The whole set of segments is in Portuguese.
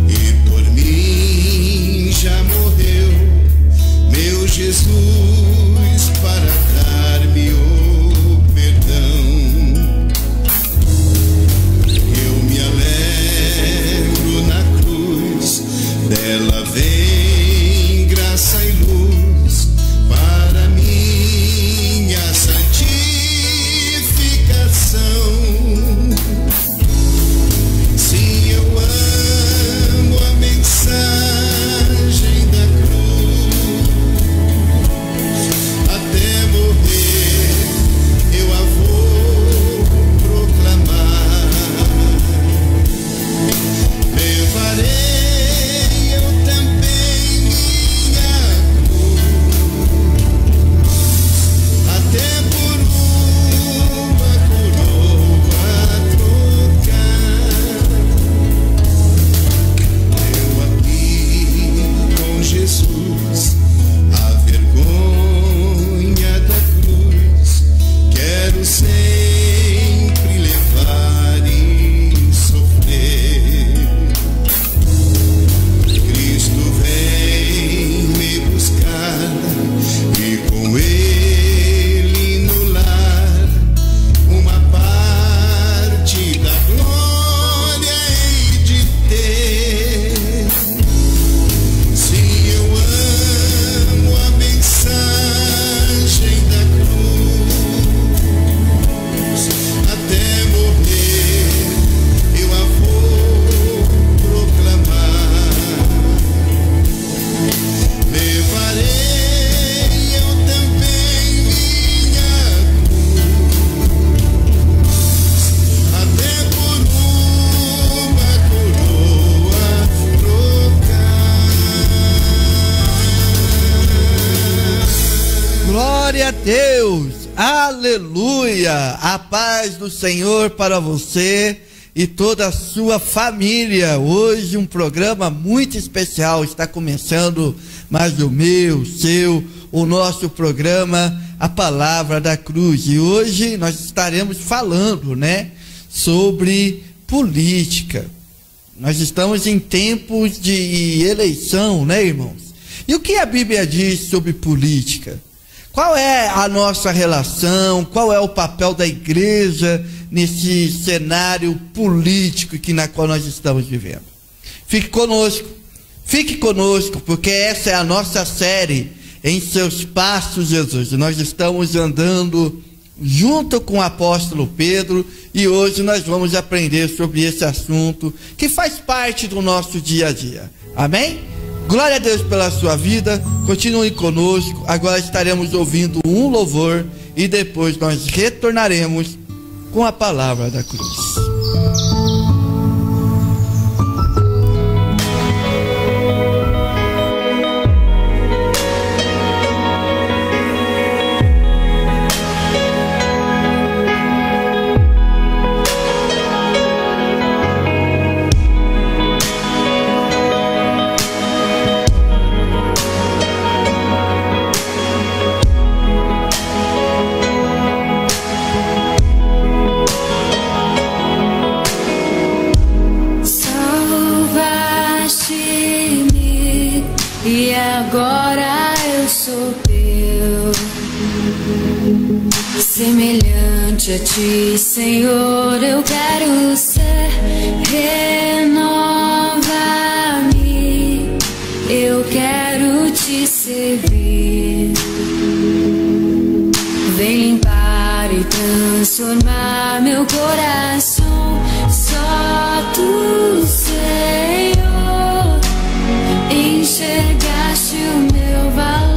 e por mim já morreu, meu Jesus, para dar-me o perdão. Eu me alegro na cruz, dela vem graça e luz para minha santificação. Sim, eu amo a mensagem da cruz, até morrer eu a vou proclamar. Levarei eu também minha cruz, até por uma coroa trocar. Eu aqui com Jesus, a vergonha da cruz, quero sempre levar e sofrer. Cristo vem me buscar e com Ele no lar uma parte da glória hei de ter. Sim, eu amo a mensagem da cruz, até morrer eu a vou proclamar. Levarei eu também minha cruz, até por uma coroa trocar. Glória a Deus, aleluia, a paz do Senhor para você e toda a sua família. Hoje um programa muito especial está começando, mais o meu, o seu, o nosso programa, a Palavra da Cruz. E hoje nós estaremos falando, sobre política. Nós estamos em tempos de eleição, irmãos? E o que a Bíblia diz sobre política? Qual é a nossa relação? Qual é o papel da igreja nesse cenário político na qual nós estamos vivendo? Fique conosco, porque essa é a nossa série, Em Seus Passos, Jesus. Nós estamos andando junto com o apóstolo Pedro e hoje nós vamos aprender sobre esse assunto que faz parte do nosso dia a dia. Amém? Glória a Deus pela sua vida, continue conosco. Agora estaremos ouvindo um louvor e depois nós retornaremos com a Palavra da Cruz. E agora eu sou teu, semelhante a ti, Senhor, eu quero ser. Renova-me, eu quero te servir. Vem limpar e transformar meu coração. Só tu, Senhor, enxergaste o meu valor.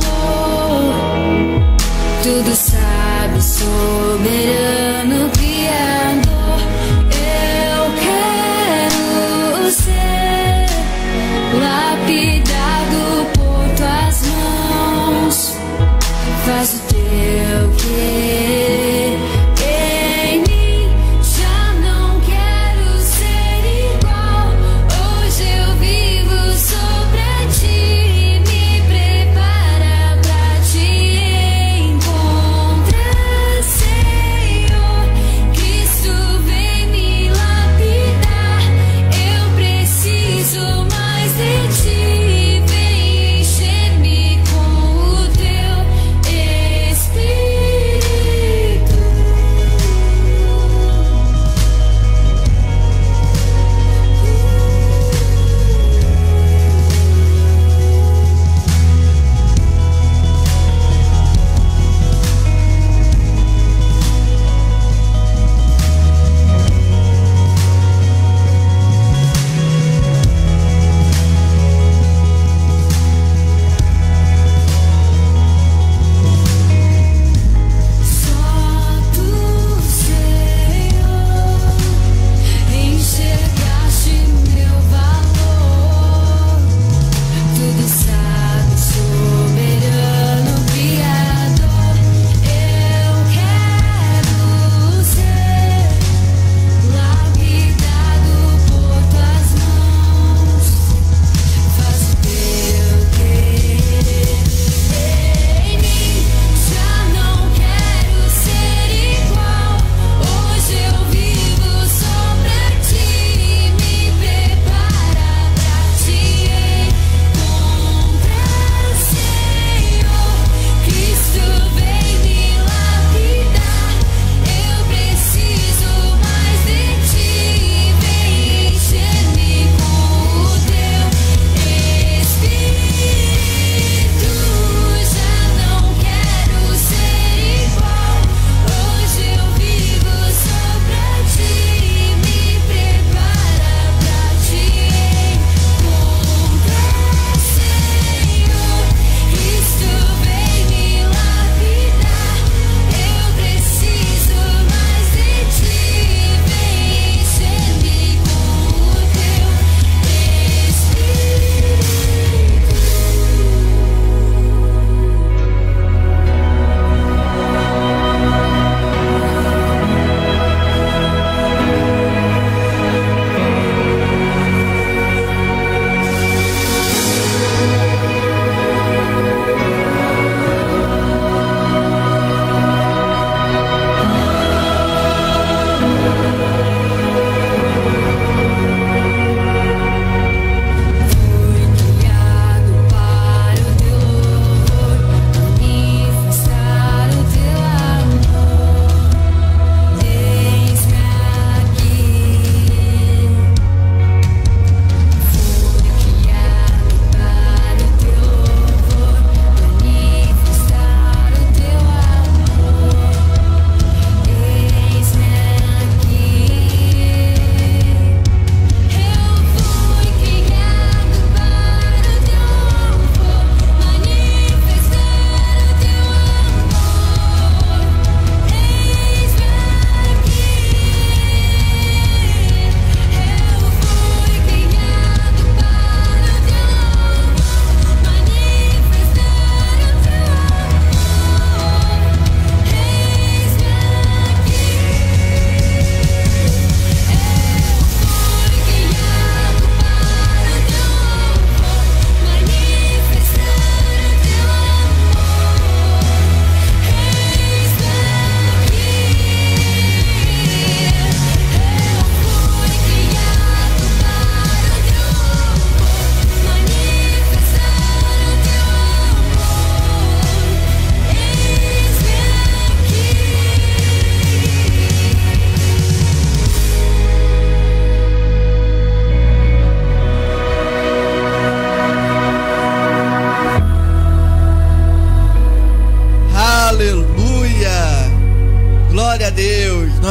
Tudo sabe, soberano Criador. Eu quero ser lapidado por tuas mãos. Faz o teu querer em mim. Já não quero ser igual. Hoje eu vivo só pra ti. Me prepara pra te encontrar, Senhor. Cristo vem me lapidar. Eu preciso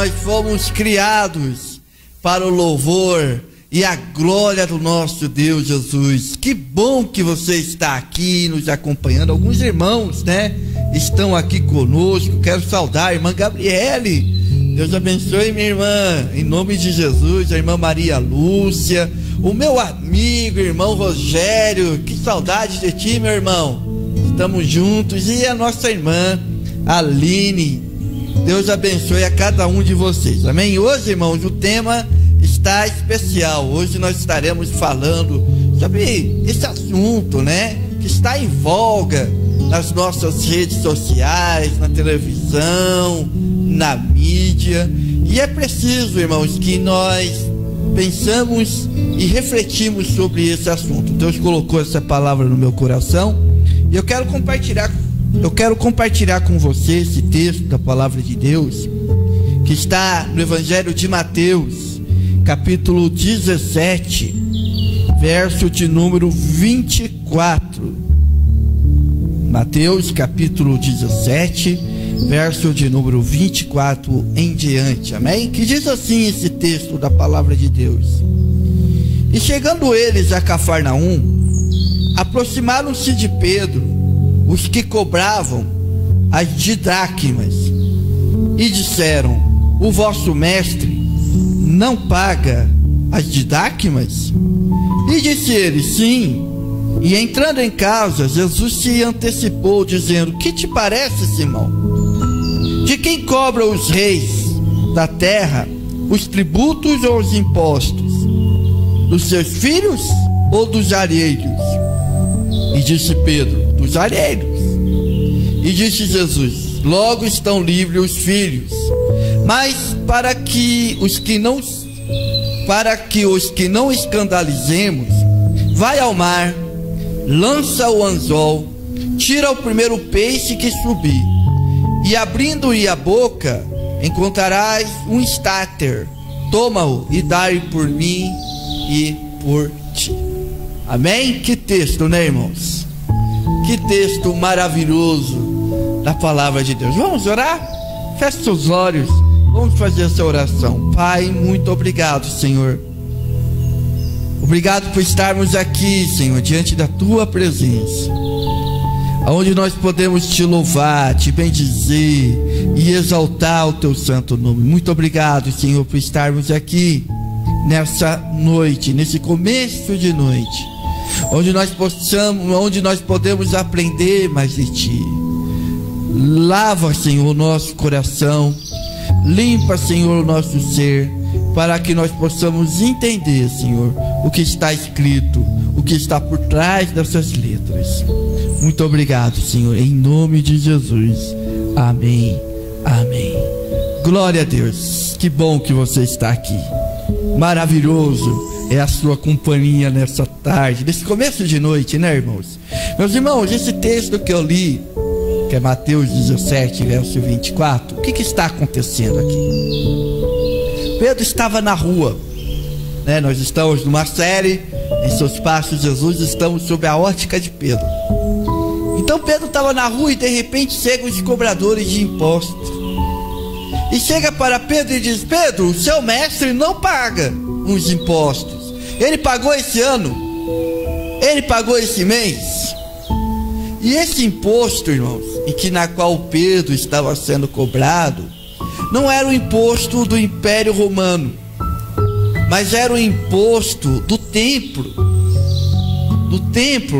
nós fomos criados para o louvor e a glória do nosso Deus Jesus. Que bom que você está aqui nos acompanhando. Alguns irmãos, né, estão aqui conosco. Quero saudar a irmã Gabriele. Deus abençoe minha irmã, em nome de Jesus. A irmã Maria Lúcia, o meu amigo, irmão Rogério. Que saudade de ti, meu irmão. Estamos juntos. E a nossa irmã Aline. Deus abençoe a cada um de vocês, amém? Hoje, irmãos, o tema está especial. Hoje nós estaremos falando sobre esse assunto, né, que está em voga nas nossas redes sociais, na televisão, na mídia. E é preciso, irmãos, que nós pensamos e refletimos sobre esse assunto. Deus colocou essa palavra no meu coração e eu quero compartilhar com você esse texto da palavra de Deus, que está no Evangelho de Mateus, capítulo 17, verso de número 24. Mateus, capítulo 17, verso de número 24 em diante, amém? Que diz assim esse texto da palavra de Deus: E chegando eles a Cafarnaum, aproximaram-se de Pedro os que cobravam as didracmas e disseram: O vosso mestre não paga as didracmas? E disse ele: Sim. E entrando em casa, Jesus se antecipou, dizendo: Que te parece, Simão? De quem cobram os reis da terra os tributos ou os impostos? Dos seus filhos ou dos alheios? E disse Pedro: Dos alheios. E disse Jesus: Logo estão livres os filhos. Mas para que os que não escandalizemos, vai ao mar, lança o anzol, tira o primeiro peixe que subir, e abrindo-lhe a boca, encontrarás um estáter. Toma-o e dá-lhe por mim e por ti. Amém? Que texto, né, irmãos? Que texto maravilhoso da palavra de Deus. Vamos orar? Feche seus olhos. Vamos fazer essa oração. Pai, muito obrigado, Senhor. Obrigado por estarmos aqui, Senhor, diante da Tua presença, onde nós podemos Te louvar, Te bendizer e exaltar o Teu santo nome. Muito obrigado, Senhor, por estarmos aqui nessa noite, nesse começo de noite, onde nós podemos aprender mais de Ti. Lava, Senhor, o nosso coração, limpa, Senhor, o nosso ser, para que nós possamos entender, Senhor, o que está escrito, o que está por trás dessas letras. Muito obrigado, Senhor, em nome de Jesus. Amém, amém. Glória a Deus. Que bom que você está aqui. Maravilhoso é a sua companhia nessa tarde, nesse começo de noite, né, irmãos? Meus irmãos, esse texto que eu li, que é Mateus 17, verso 24, o que está acontecendo aqui? Pedro estava na rua, né? Nós estamos numa série, em Seus Passos Jesus, estamos sob a ótica de Pedro. Então Pedro estava na rua e de repente chegam os cobradores de impostos. E chega para Pedro e diz: Pedro, o seu mestre não paga os impostos. Ele pagou esse ano, ele pagou esse mês. E esse imposto, irmãos, na qual Pedro estava sendo cobrado, não era o imposto do Império Romano, mas era o imposto do templo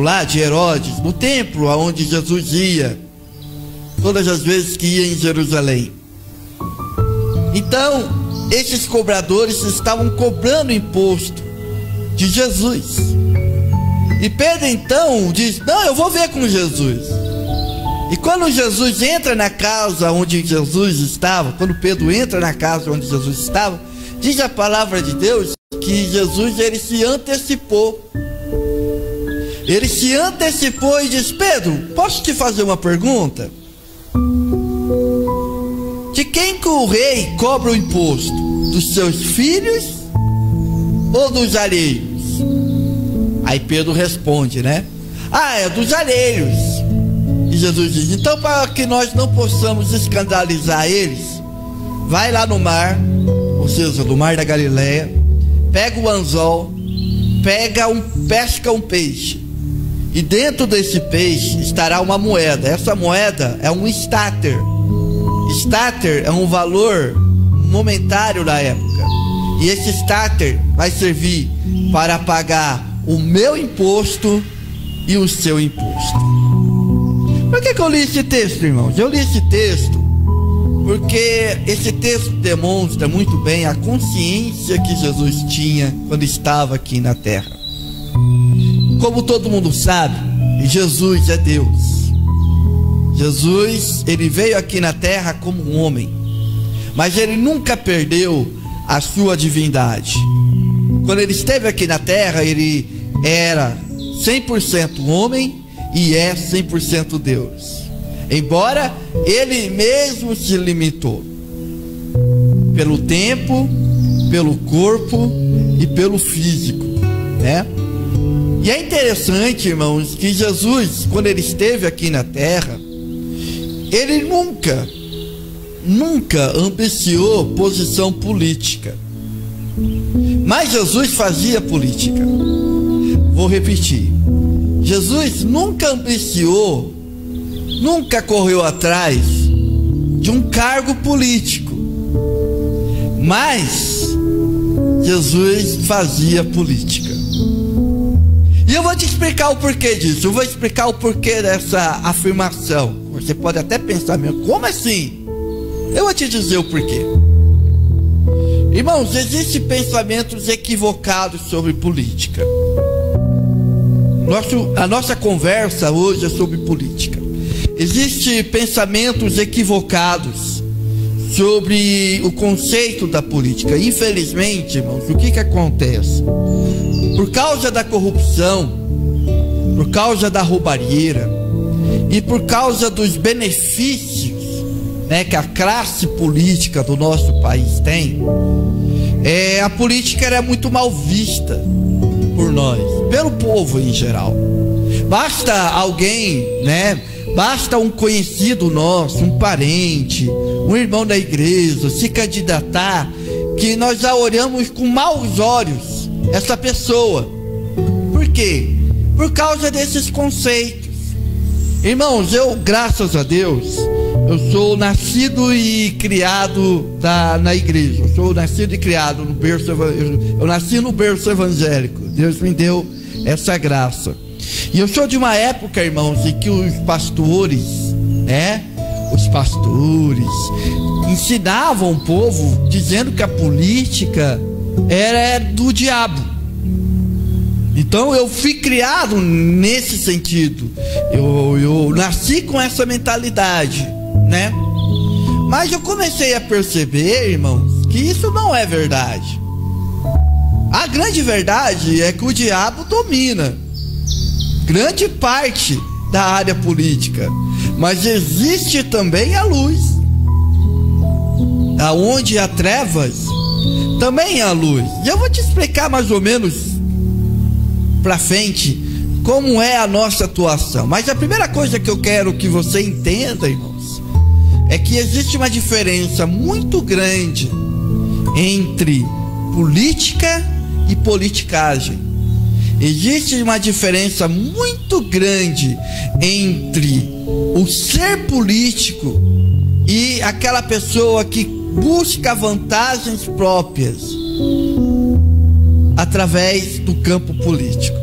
lá de Herodes, do templo aonde Jesus ia, todas as vezes que ia em Jerusalém. Então, esses cobradores estavam cobrando imposto de Jesus. E Pedro então diz: Não, eu vou ver com Jesus. E quando Jesus entra na casa onde Jesus estava, quando Pedro entra na casa onde Jesus estava, diz a palavra de Deus que Jesus, ele se antecipou. Ele se antecipou e diz: Pedro, posso te fazer uma pergunta? De quem que o rei cobra o imposto? Dos seus filhos ou dos alheios? Aí Pedro responde, né? É dos alheios. E Jesus diz: Então, para que nós não possamos escandalizar eles, vai lá no mar, ou seja, no mar da Galileia, pega o anzol, pesca um peixe, e dentro desse peixe estará uma moeda. Essa moeda é um stater. Stater é um valor momentário na época, e esse stater vai servir para pagar o meu imposto e o seu imposto. Por que eu li esse texto, irmãos? Eu li esse texto porque esse texto demonstra muito bem a consciência que Jesus tinha quando estava aqui na terra. Como todo mundo sabe, Jesus é Deus. Jesus, ele veio aqui na terra como um homem, mas ele nunca perdeu a sua divindade. Quando ele esteve aqui na terra, ele era 100% homem e é 100% Deus. Embora ele mesmo se limitou pelo tempo, pelo corpo e pelo físico, né? E é interessante, irmãos, que Jesus, quando ele esteve aqui na terra, ele nunca ambiciou posição política. Mas Jesus fazia política. Vou repetir. Jesus nunca ambiciou, nunca correu atrás de um cargo político. Mas Jesus fazia política. E eu vou te explicar o porquê disso. Eu vou explicar o porquê dessa afirmação. Você pode até pensar mesmo, como assim? Eu vou te dizer o porquê. Irmãos, existem pensamentos equivocados sobre política. A nossa conversa hoje é sobre política. Existem pensamentos equivocados sobre o conceito da política. Infelizmente, irmãos, o que acontece? Por causa da corrupção, por causa da roubalheira e por causa dos benefícios, né, que a classe política do nosso país tem, a política era muito mal vista por nós, pelo povo em geral. Basta alguém, né? Basta um conhecido nosso, um parente, um irmão da igreja se candidatar, que nós já olhamos com maus olhos essa pessoa. Por quê? Por causa desses conceitos. Irmãos, eu, graças a Deus, eu sou nascido e criado na igreja. Eu sou nascido e criado no berço. Eu nasci no berço evangélico. Deus me deu essa graça. E eu sou de uma época, irmãos, em que os pastores, né? Os pastores ensinavam o povo dizendo que a política era do diabo. Então eu fui criado nesse sentido. Eu nasci com essa mentalidade, né? Mas eu comecei a perceber, irmãos, que isso não é verdade. A grande verdade é que o diabo domina grande parte da área política, mas existe também a luz. Aonde há trevas, também há luz. E eu vou te explicar mais ou menos para frente como é a nossa atuação. Mas a primeira coisa que eu quero que você entenda, irmãos, é que existe uma diferença muito grande entre política e politicagem. Existe uma diferença muito grande entre o ser político e aquela pessoa que busca vantagens próprias através do campo político.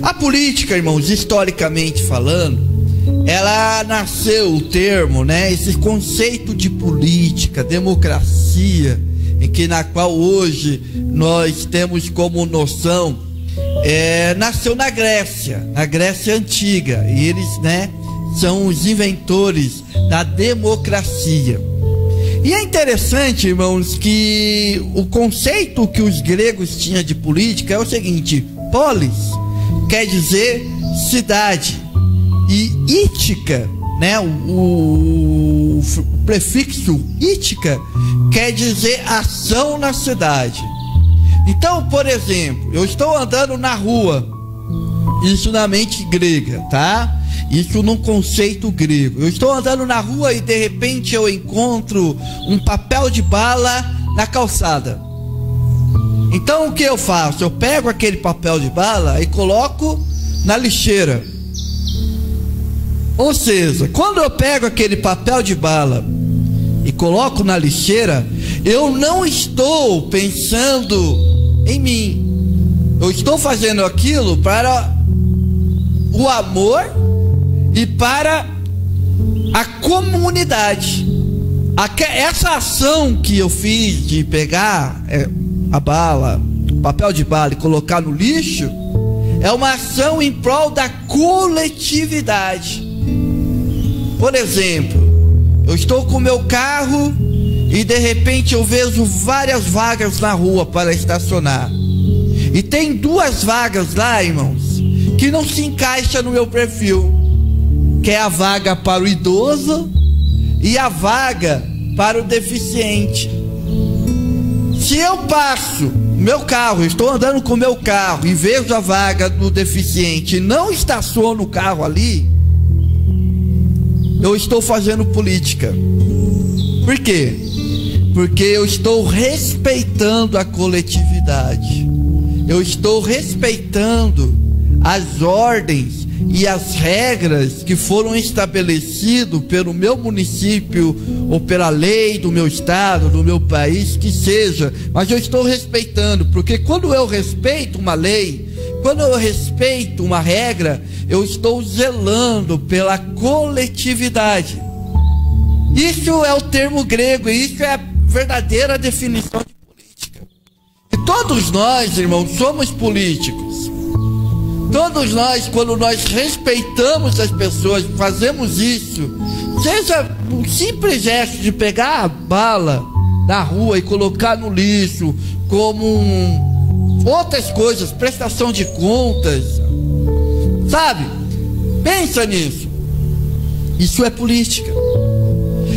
A política, irmãos, historicamente falando, ela nasceu, o termo, né, esse conceito de política, democracia, na qual hoje nós temos como noção, nasceu na Grécia antiga, e eles, né, são os inventores da democracia. E é interessante, irmãos, que o conceito que os gregos tinham de política é o seguinte: polis quer dizer cidade, e ítica, né, o prefixo ítica quer dizer ação na cidade. Então, por exemplo, eu estou andando na rua, isso na mente grega, tá? Isso num conceito grego. Eu estou andando na rua e de repente eu encontro um papel de bala na calçada. Então o que eu faço? Eu pego aquele papel de bala e coloco na lixeira. Ou seja, quando eu pego aquele papel de bala e coloco na lixeira, eu não estou pensando em mim. Eu estou fazendo aquilo para o amor e para a comunidade. Essa ação que eu fiz de pegar a bala, papel de bala e colocar no lixo, é uma ação em prol da coletividade. Por exemplo, eu estou com o meu carro e de repente eu vejo várias vagas na rua para estacionar. E tem 2 vagas lá, irmãos, que não se encaixa no meu perfil, que é a vaga para o idoso e a vaga para o deficiente. Se eu passo meu carro, estou andando com meu carro e vejo a vaga do deficiente e não estaciono o carro ali, eu estou fazendo política. Por quê? Porque eu estou respeitando a coletividade. Eu estou respeitando as ordens e as regras que foram estabelecidas pelo meu município ou pela lei do meu estado, do meu país, que seja. Mas eu estou respeitando, porque quando eu respeito uma lei, quando eu respeito uma regra, eu estou zelando pela coletividade. Isso é o termo grego, e isso é a verdadeira definição de política. E todos nós, irmãos, somos políticos. Todos nós, quando nós respeitamos as pessoas, fazemos isso, seja um simples gesto de pegar a bala na rua e colocar no lixo, como outras coisas, prestação de contas, sabe? Pensa nisso. Isso é política.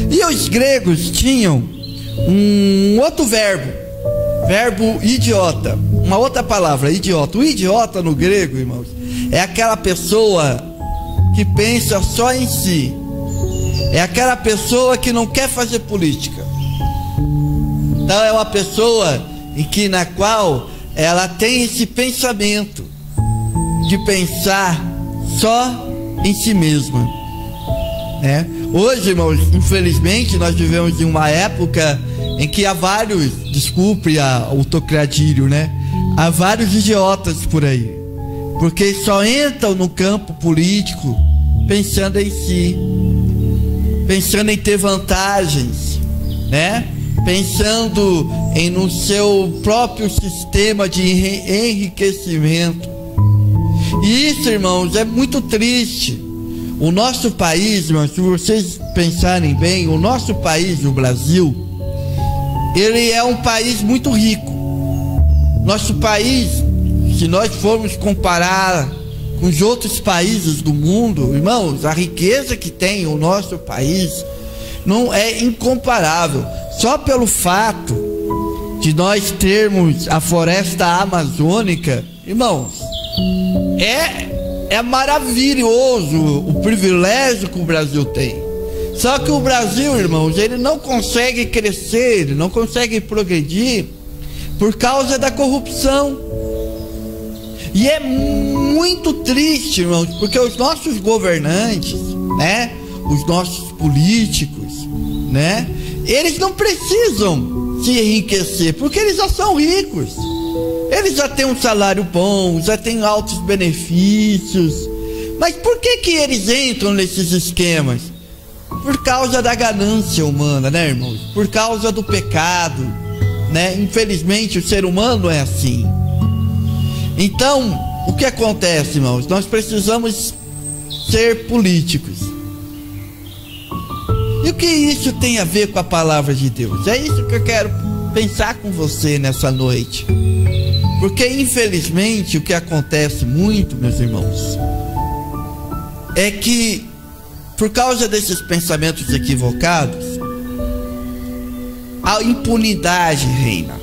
E os gregos tinham um outro verbo idiota, uma outra palavra, idiota. O idiota no grego, irmãos, é aquela pessoa que pensa só em si, é aquela pessoa que não quer fazer política. Então é uma pessoa na qual ela tem esse pensamento de pensar só em si mesma, né? Hoje, irmãos, infelizmente nós vivemos em uma época em que há vários, desculpe o trocadilho, né? Há vários idiotas por aí, porque só entram no campo político pensando em si, pensando em ter vantagens, né? Pensando no seu próprio sistema de enriquecimento. E isso, irmãos, é muito triste. O nosso país, irmãos, se vocês pensarem bem, o nosso país, o Brasil, ele é um país muito rico. Nosso país, se nós formos comparar com os outros países do mundo, irmãos, a riqueza que tem o nosso país não é incomparável. Só pelo fato de nós termos a floresta amazônica, irmãos, é maravilhoso o privilégio que o Brasil tem. Só que o Brasil, irmãos, ele não consegue crescer, ele não consegue progredir por causa da corrupção. E é muito triste, irmãos, porque os nossos governantes, né, os nossos políticos, né, eles não precisam se enriquecer, porque eles já são ricos. Eles já têm um salário bom, já têm altos benefícios. Mas por que eles entram nesses esquemas? Por causa da ganância humana, né, irmãos? Por causa do pecado, né? Infelizmente o ser humano é assim. Então, o que acontece, irmãos? Nós precisamos ser políticos. E o que isso tem a ver com a palavra de Deus? É isso que eu quero pensar com você nessa noite. Porque infelizmente o que acontece muito, meus irmãos, é que por causa desses pensamentos equivocados, a impunidade reina.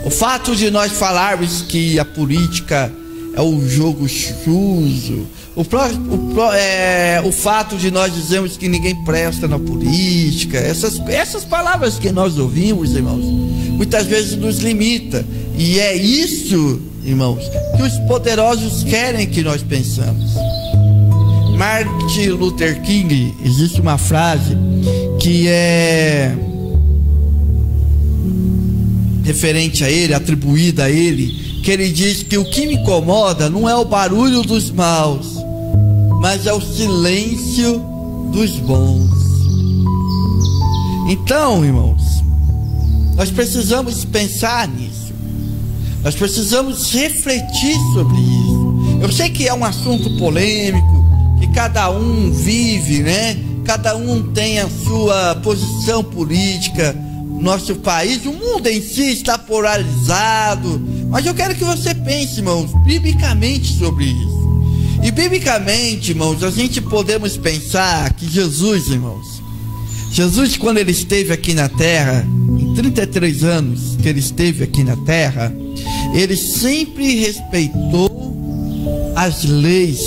O fato de nós falarmos que a política é o jogo sujo, o fato de nós dizermos que ninguém presta na política, essas palavras que nós ouvimos, irmãos, muitas vezes nos limita. E é isso, irmãos, que os poderosos querem que nós pensamos. Martin Luther King, existe uma frase que é referente a ele, atribuída a ele, que ele diz que o que me incomoda não é o barulho dos maus, mas é o silêncio dos bons. Então, irmãos, nós precisamos pensar nisso, nós precisamos refletir sobre isso. Eu sei que é um assunto polêmico, que cada um vive, né? Cada um tem a sua posição política. Nosso país, o mundo em si está polarizado, mas eu quero que você pense, irmãos, biblicamente sobre isso. E biblicamente, irmãos, a gente podemos pensar que Jesus, irmãos, Jesus, quando ele esteve aqui na terra, em 33 anos que ele esteve aqui na terra, ele sempre respeitou as leis.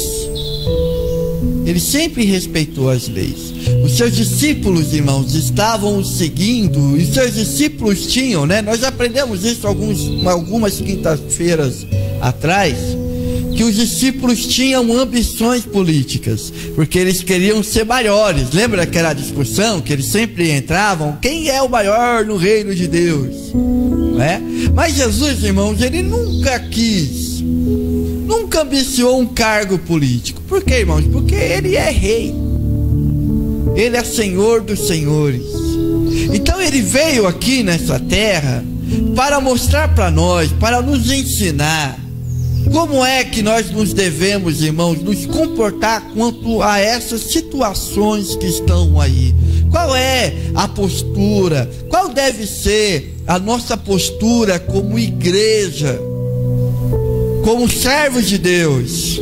Ele sempre respeitou as leis. Os seus discípulos, irmãos, estavam o seguindo, e os seus discípulos tinham, né? Nós aprendemos isso algumas quintas-feiras atrás, que os discípulos tinham ambições políticas, porque eles queriam ser maiores. Lembra aquela discussão que eles sempre entravam? Quem é o maior no reino de Deus? Né? Mas Jesus, irmãos, ele nunca ambiciou um cargo político. Por quê, irmãos? Porque ele é rei. Ele é Senhor dos senhores. Então ele veio aqui nessa terra para mostrar para nós, para nos ensinar como é que nós nos devemos, irmãos, nos comportar quanto a essas situações que estão aí. Qual é a postura? Qual deve ser a nossa postura como igreja, como servos de Deus,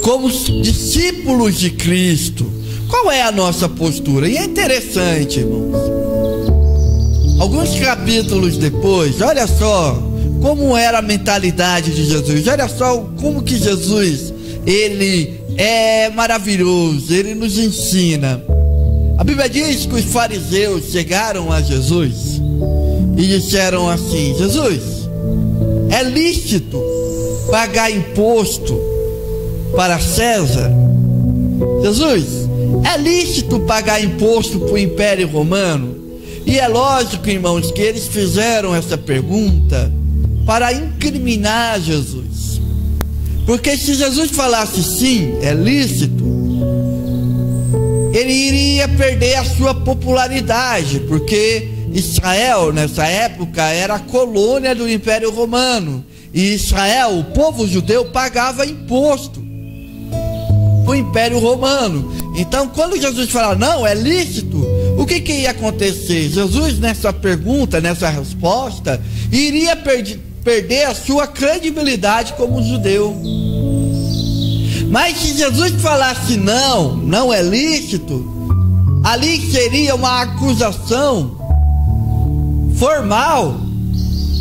como discípulos de Cristo? Qual é a nossa postura? E é interessante, irmãos, alguns capítulos depois, olha só como era a mentalidade de Jesus. Olha só como que Jesus, ele é maravilhoso, ele nos ensina. A Bíblia diz que os fariseus chegaram a Jesus e disseram assim: Jesus, é lícito pagar imposto para César? Jesus, é lícito pagar imposto para o Império Romano? E é lógico, irmãos, que eles fizeram essa pergunta para incriminar Jesus. Porque se Jesus falasse sim, é lícito, ele iria perder a sua popularidade, porque Israel, nessa época, era a colônia do Império Romano. E Israel, o povo judeu, pagava imposto para o Império Romano. Então, quando Jesus falava, não, é lícito, o que ia acontecer? Jesus, nessa pergunta, nessa resposta, iria perder a sua credibilidade como judeu. Mas se Jesus falasse não, não é lícito, ali seria uma acusação formal,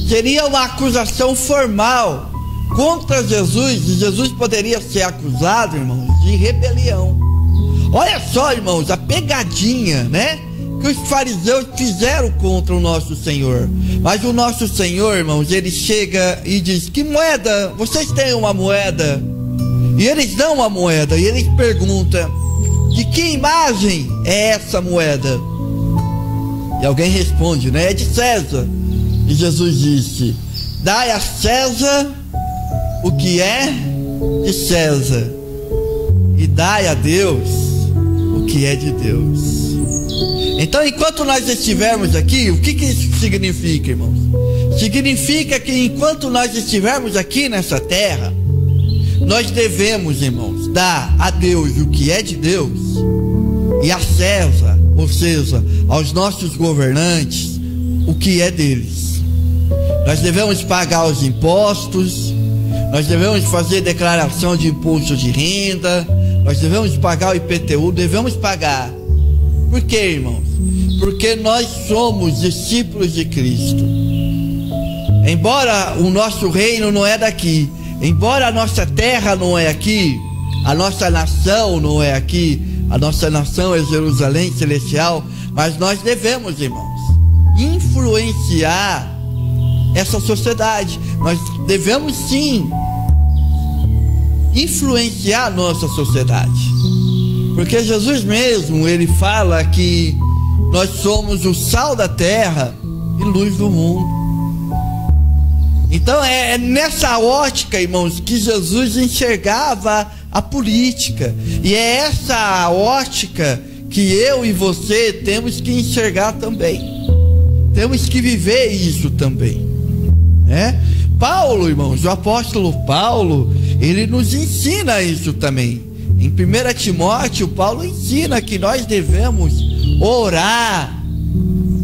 seria uma acusação formal contra Jesus, e Jesus poderia ser acusado, irmãos, de rebelião. Olha só, irmãos, a pegadinha, né, que os fariseus fizeram contra o nosso Senhor. Mas o nosso Senhor, irmãos, ele chega e diz: que moeda? Vocês têm uma moeda? E eles dão uma moeda, e eles perguntam: de que imagem é essa moeda? E alguém responde, né, é de César. E Jesus disse: dai a César o que é de César, e dai a Deus o que é de Deus. Então, enquanto nós estivermos aqui, o que isso significa, irmãos? Significa que enquanto nós estivermos aqui nessa terra, nós devemos, irmãos, dar a Deus o que é de Deus, e a César, ou seja, aos nossos governantes, o que é deles. Nós devemos pagar os impostos, nós devemos fazer declaração de imposto de renda, nós devemos pagar o IPTU, devemos pagar. Por quê, irmãos? Porque nós somos discípulos de Cristo. Embora o nosso reino não é daqui, Embora a nossa terra não é aqui, a nossa nação não é aqui, a nossa nação é Jerusalém Celestial, mas nós devemos, irmãos, influenciar essa sociedade. Nós devemos sim influenciar a nossa sociedade, porque Jesus mesmo, ele fala que nós somos o sal da terra e luz do mundo. Então é nessa ótica, irmãos, que Jesus enxergava a política, e é essa ótica que eu e você temos que enxergar também, temos que viver isso também, né? Paulo, irmãos, o apóstolo Paulo, ele nos ensina isso também. Em 1 Timóteo, Paulo ensina que nós devemos orar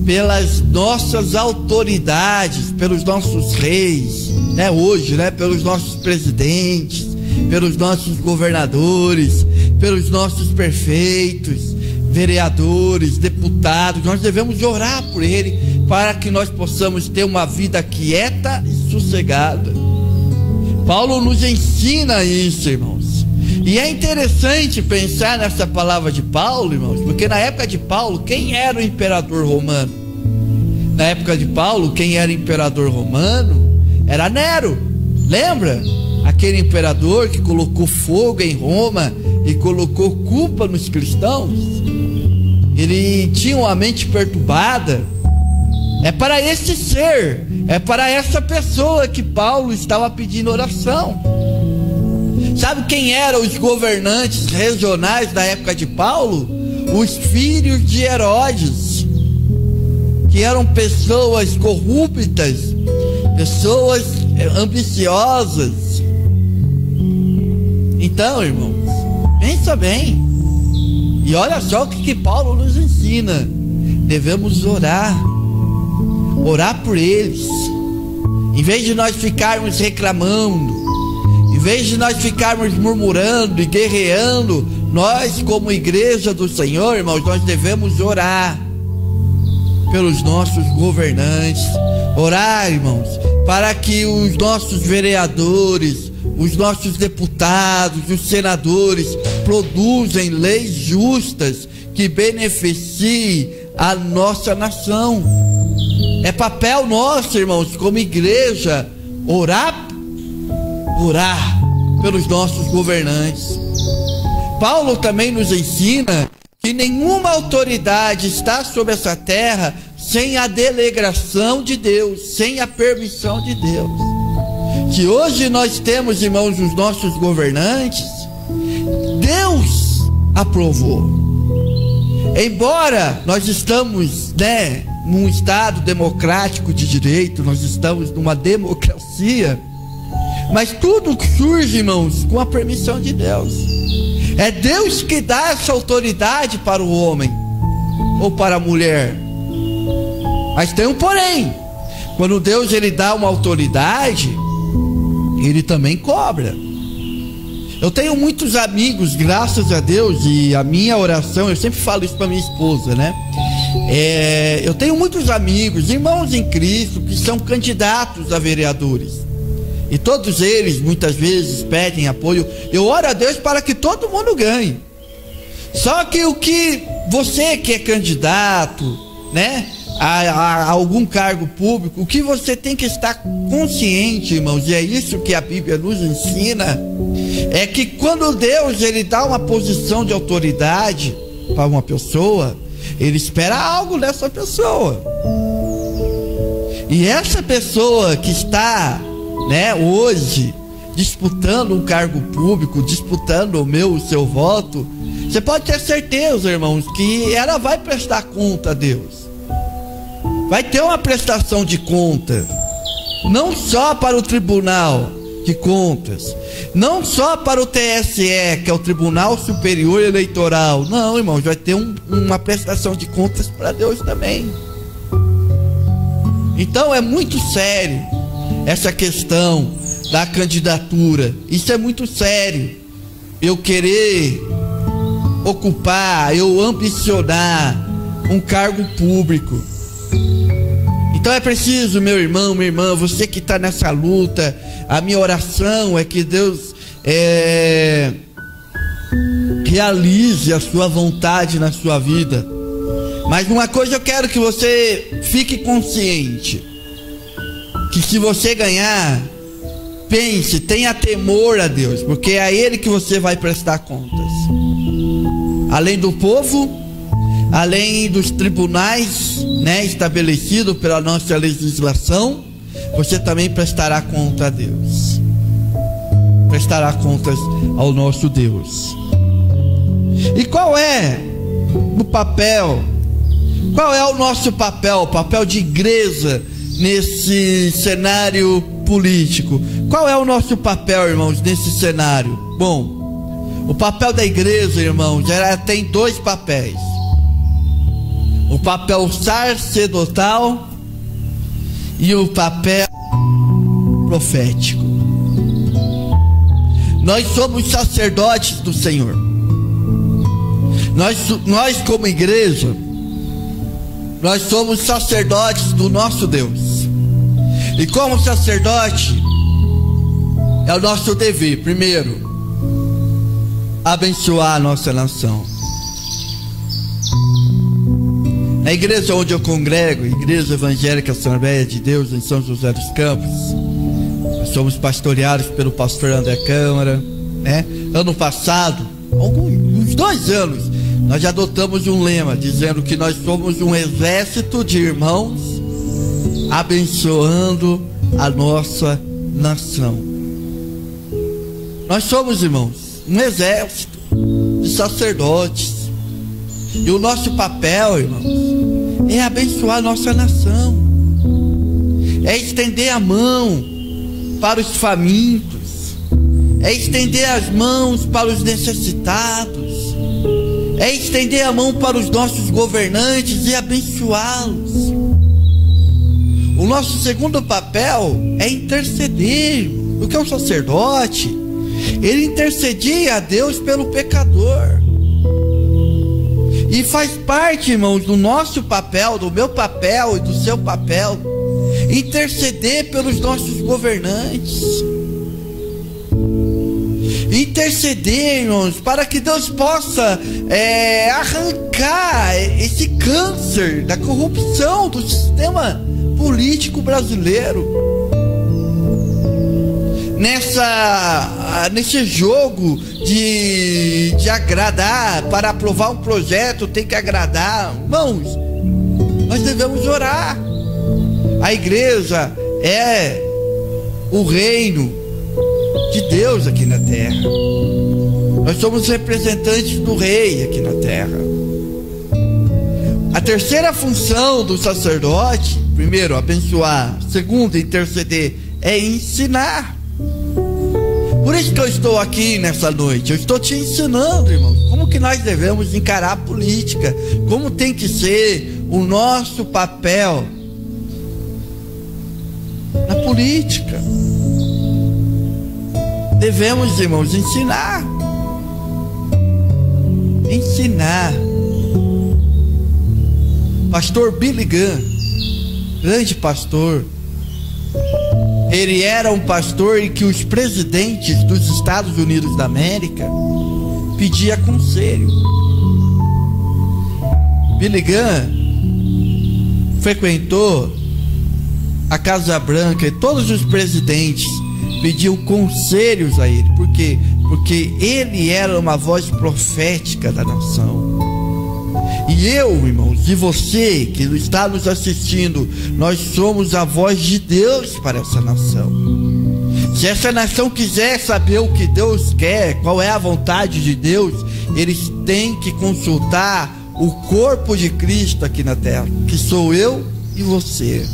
pelas nossas autoridades, pelos nossos reis, né? Hoje, né? Pelos nossos presidentes, pelos nossos governadores, pelos nossos prefeitos, vereadores, deputados. Nós devemos orar por ele, para que nós possamos ter uma vida quieta e sossegada. Paulo nos ensina isso, irmãos. E é interessante pensar nessa palavra de Paulo, irmãos, porque na época de Paulo, quem era o imperador romano? Na época de Paulo, quem era imperador romano era Nero. Lembra? Aquele imperador que colocou fogo em Roma e colocou culpa nos cristãos. Ele tinha uma mente perturbada. É para esse ser, é para essa pessoa que Paulo estava pedindo oração. Sabe quem eram os governantes regionais da época de Paulo? Os filhos de Herodes, que eram pessoas corruptas, pessoas ambiciosas. Então, irmãos, pensa bem. E olha só o que Paulo nos ensina. Devemos orar por eles. Em vez de nós ficarmos reclamando, em vez de nós ficarmos murmurando e guerreando, nós, como igreja do Senhor, irmãos, nós devemos orar pelos nossos governantes. Orar, irmãos, para que os nossos vereadores, os nossos deputados, os senadores produzem leis justas que beneficiem a nossa nação. É papel nosso, irmãos, como igreja, orar pelos nossos governantes. Paulo também nos ensina que nenhuma autoridade está sobre essa terra sem a delegação de Deus, sem a permissão de Deus. Que hoje nós temos, irmãos, os nossos governantes, Deus aprovou. Embora nós estamos, né, num estado democrático de direito, nós estamos numa democracia, mas tudo surge, irmãos, com a permissão de Deus. É Deus que dá essa autoridade para o homem ou para a mulher. Mas tem um porém. Quando Deus ele dá uma autoridade, ele também cobra. Eu tenho muitos amigos, graças a Deus, e a minha oração, eu sempre falo isso para minha esposa, né? Eu tenho muitos amigos, irmãos em Cristo, que são candidatos a vereadores. E todos eles, muitas vezes, pedem apoio. Eu oro a Deus para que todo mundo ganhe. Só que o que você que é candidato, né, a algum cargo público, o que você tem que estar consciente, irmãos, e é isso que a Bíblia nos ensina, é que quando Deus ele dá uma posição de autoridade para uma pessoa, ele espera algo dessa pessoa. E essa pessoa que está, né, hoje disputando um cargo público, disputando o seu voto, você pode ter certeza, irmãos, que ela vai prestar conta a Deus. Vai ter uma prestação de conta, não só para o Tribunal de Contas, não só para o TSE, que é o Tribunal Superior Eleitoral. Não, irmãos, vai ter uma prestação de contas para Deus também. Então é muito sério essa questão da candidatura. Isso é muito sério. Eu querer ocupar, eu ambicionar um cargo público. Então é preciso, meu irmão, minha irmã, você que está nessa luta, a minha oração é que Deus realize a sua vontade na sua vida. Mas uma coisa eu quero que você fique consciente, que se você ganhar, pense, tenha temor a Deus, porque é a Ele que você vai prestar contas. Além do povo, além dos tribunais, né, estabelecidos pela nossa legislação, você também prestará conta a Deus. Prestará contas ao nosso Deus. E qual é o papel? Qual é o nosso papel? O papel de igreja nesse cenário político. Qual é o nosso papel, irmãos, nesse cenário? Bom, o papel da igreja, irmãos, ela tem dois papéis: o papel sacerdotal e o papel profético. Nós somos sacerdotes do Senhor. Nós como igreja, nós somos sacerdotes do nosso Deus. E como sacerdote, é o nosso dever, primeiro, abençoar a nossa nação. Na igreja onde eu congrego, Igreja Evangélica Assembleia de Deus em São José dos Campos, nós somos pastoreados pelo pastor André Câmara, né? Ano passado, uns 2 anos, nós adotamos um lema dizendo que nós somos um exército de irmãos abençoando a nossa nação. Nós somos, irmãos, um exército de sacerdotes. E o nosso papel, irmãos, é abençoar a nossa nação. É estender a mão para os famintos. É estender as mãos para os necessitados. É estender a mão para os nossos governantes e abençoá-los. O nosso segundo papel é interceder, porque o sacerdote, ele intercedia a Deus pelo pecador. E faz parte, irmãos, do nosso papel, do meu papel e do seu papel, interceder pelos nossos governantes. Interceder, irmãos, para que Deus possa arrancar esse câncer da corrupção do sistema político brasileiro. Nesse jogo de agradar, para aprovar um projeto tem que agradar. Irmãos, nós devemos orar. A igreja é o reino de Deus aqui na terra. Nós somos representantes do rei aqui na terra. A terceira função do sacerdote, primeiro, abençoar, segundo, interceder, é ensinar. Por isso que eu estou aqui nessa noite. Eu estou te ensinando, irmãos, como que nós devemos encarar a política, como tem que ser o nosso papel na política. Devemos, irmãos, ensinar. Ensinar. Pastor Billy Graham, grande pastor, ele era um pastor em que os presidentes dos Estados Unidos da América pediam conselho. Billy Graham frequentou a Casa Branca e todos os presidentes pediam conselhos a ele. Por quê? Porque ele era uma voz profética da nação. E eu, irmãos, e você que está nos assistindo, nós somos a voz de Deus para essa nação. Se essa nação quiser saber o que Deus quer, qual é a vontade de Deus, eles têm que consultar o corpo de Cristo aqui na terra, que sou eu e você.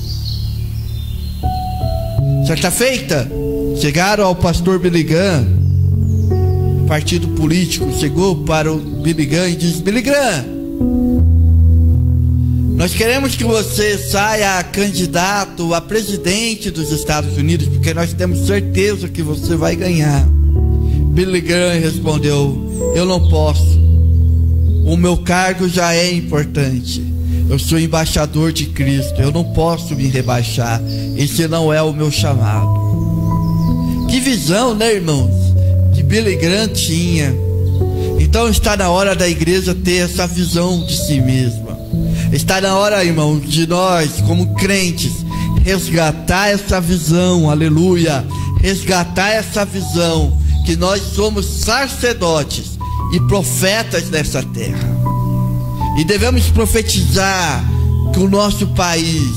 Certa feita, chegaram ao pastor Billy Graham, partido político chegou para o Billy Graham e disse: Billy Graham, nós queremos que você saia candidato a presidente dos Estados Unidos, porque nós temos certeza que você vai ganhar. Billy Graham respondeu: eu não posso, o meu cargo já é importante, Eu sou embaixador de Cristo. Eu não posso me rebaixar. Esse não é o meu chamado. Que visão, né, irmãos? Que Billy Graham tinha. Então está na hora da igreja ter essa visão de si mesma. Está na hora, irmãos, de nós, como crentes, resgatar essa visão. Aleluia. Resgatar essa visão, que nós somos sacerdotes e profetas dessa terra. E devemos profetizar que o nosso país,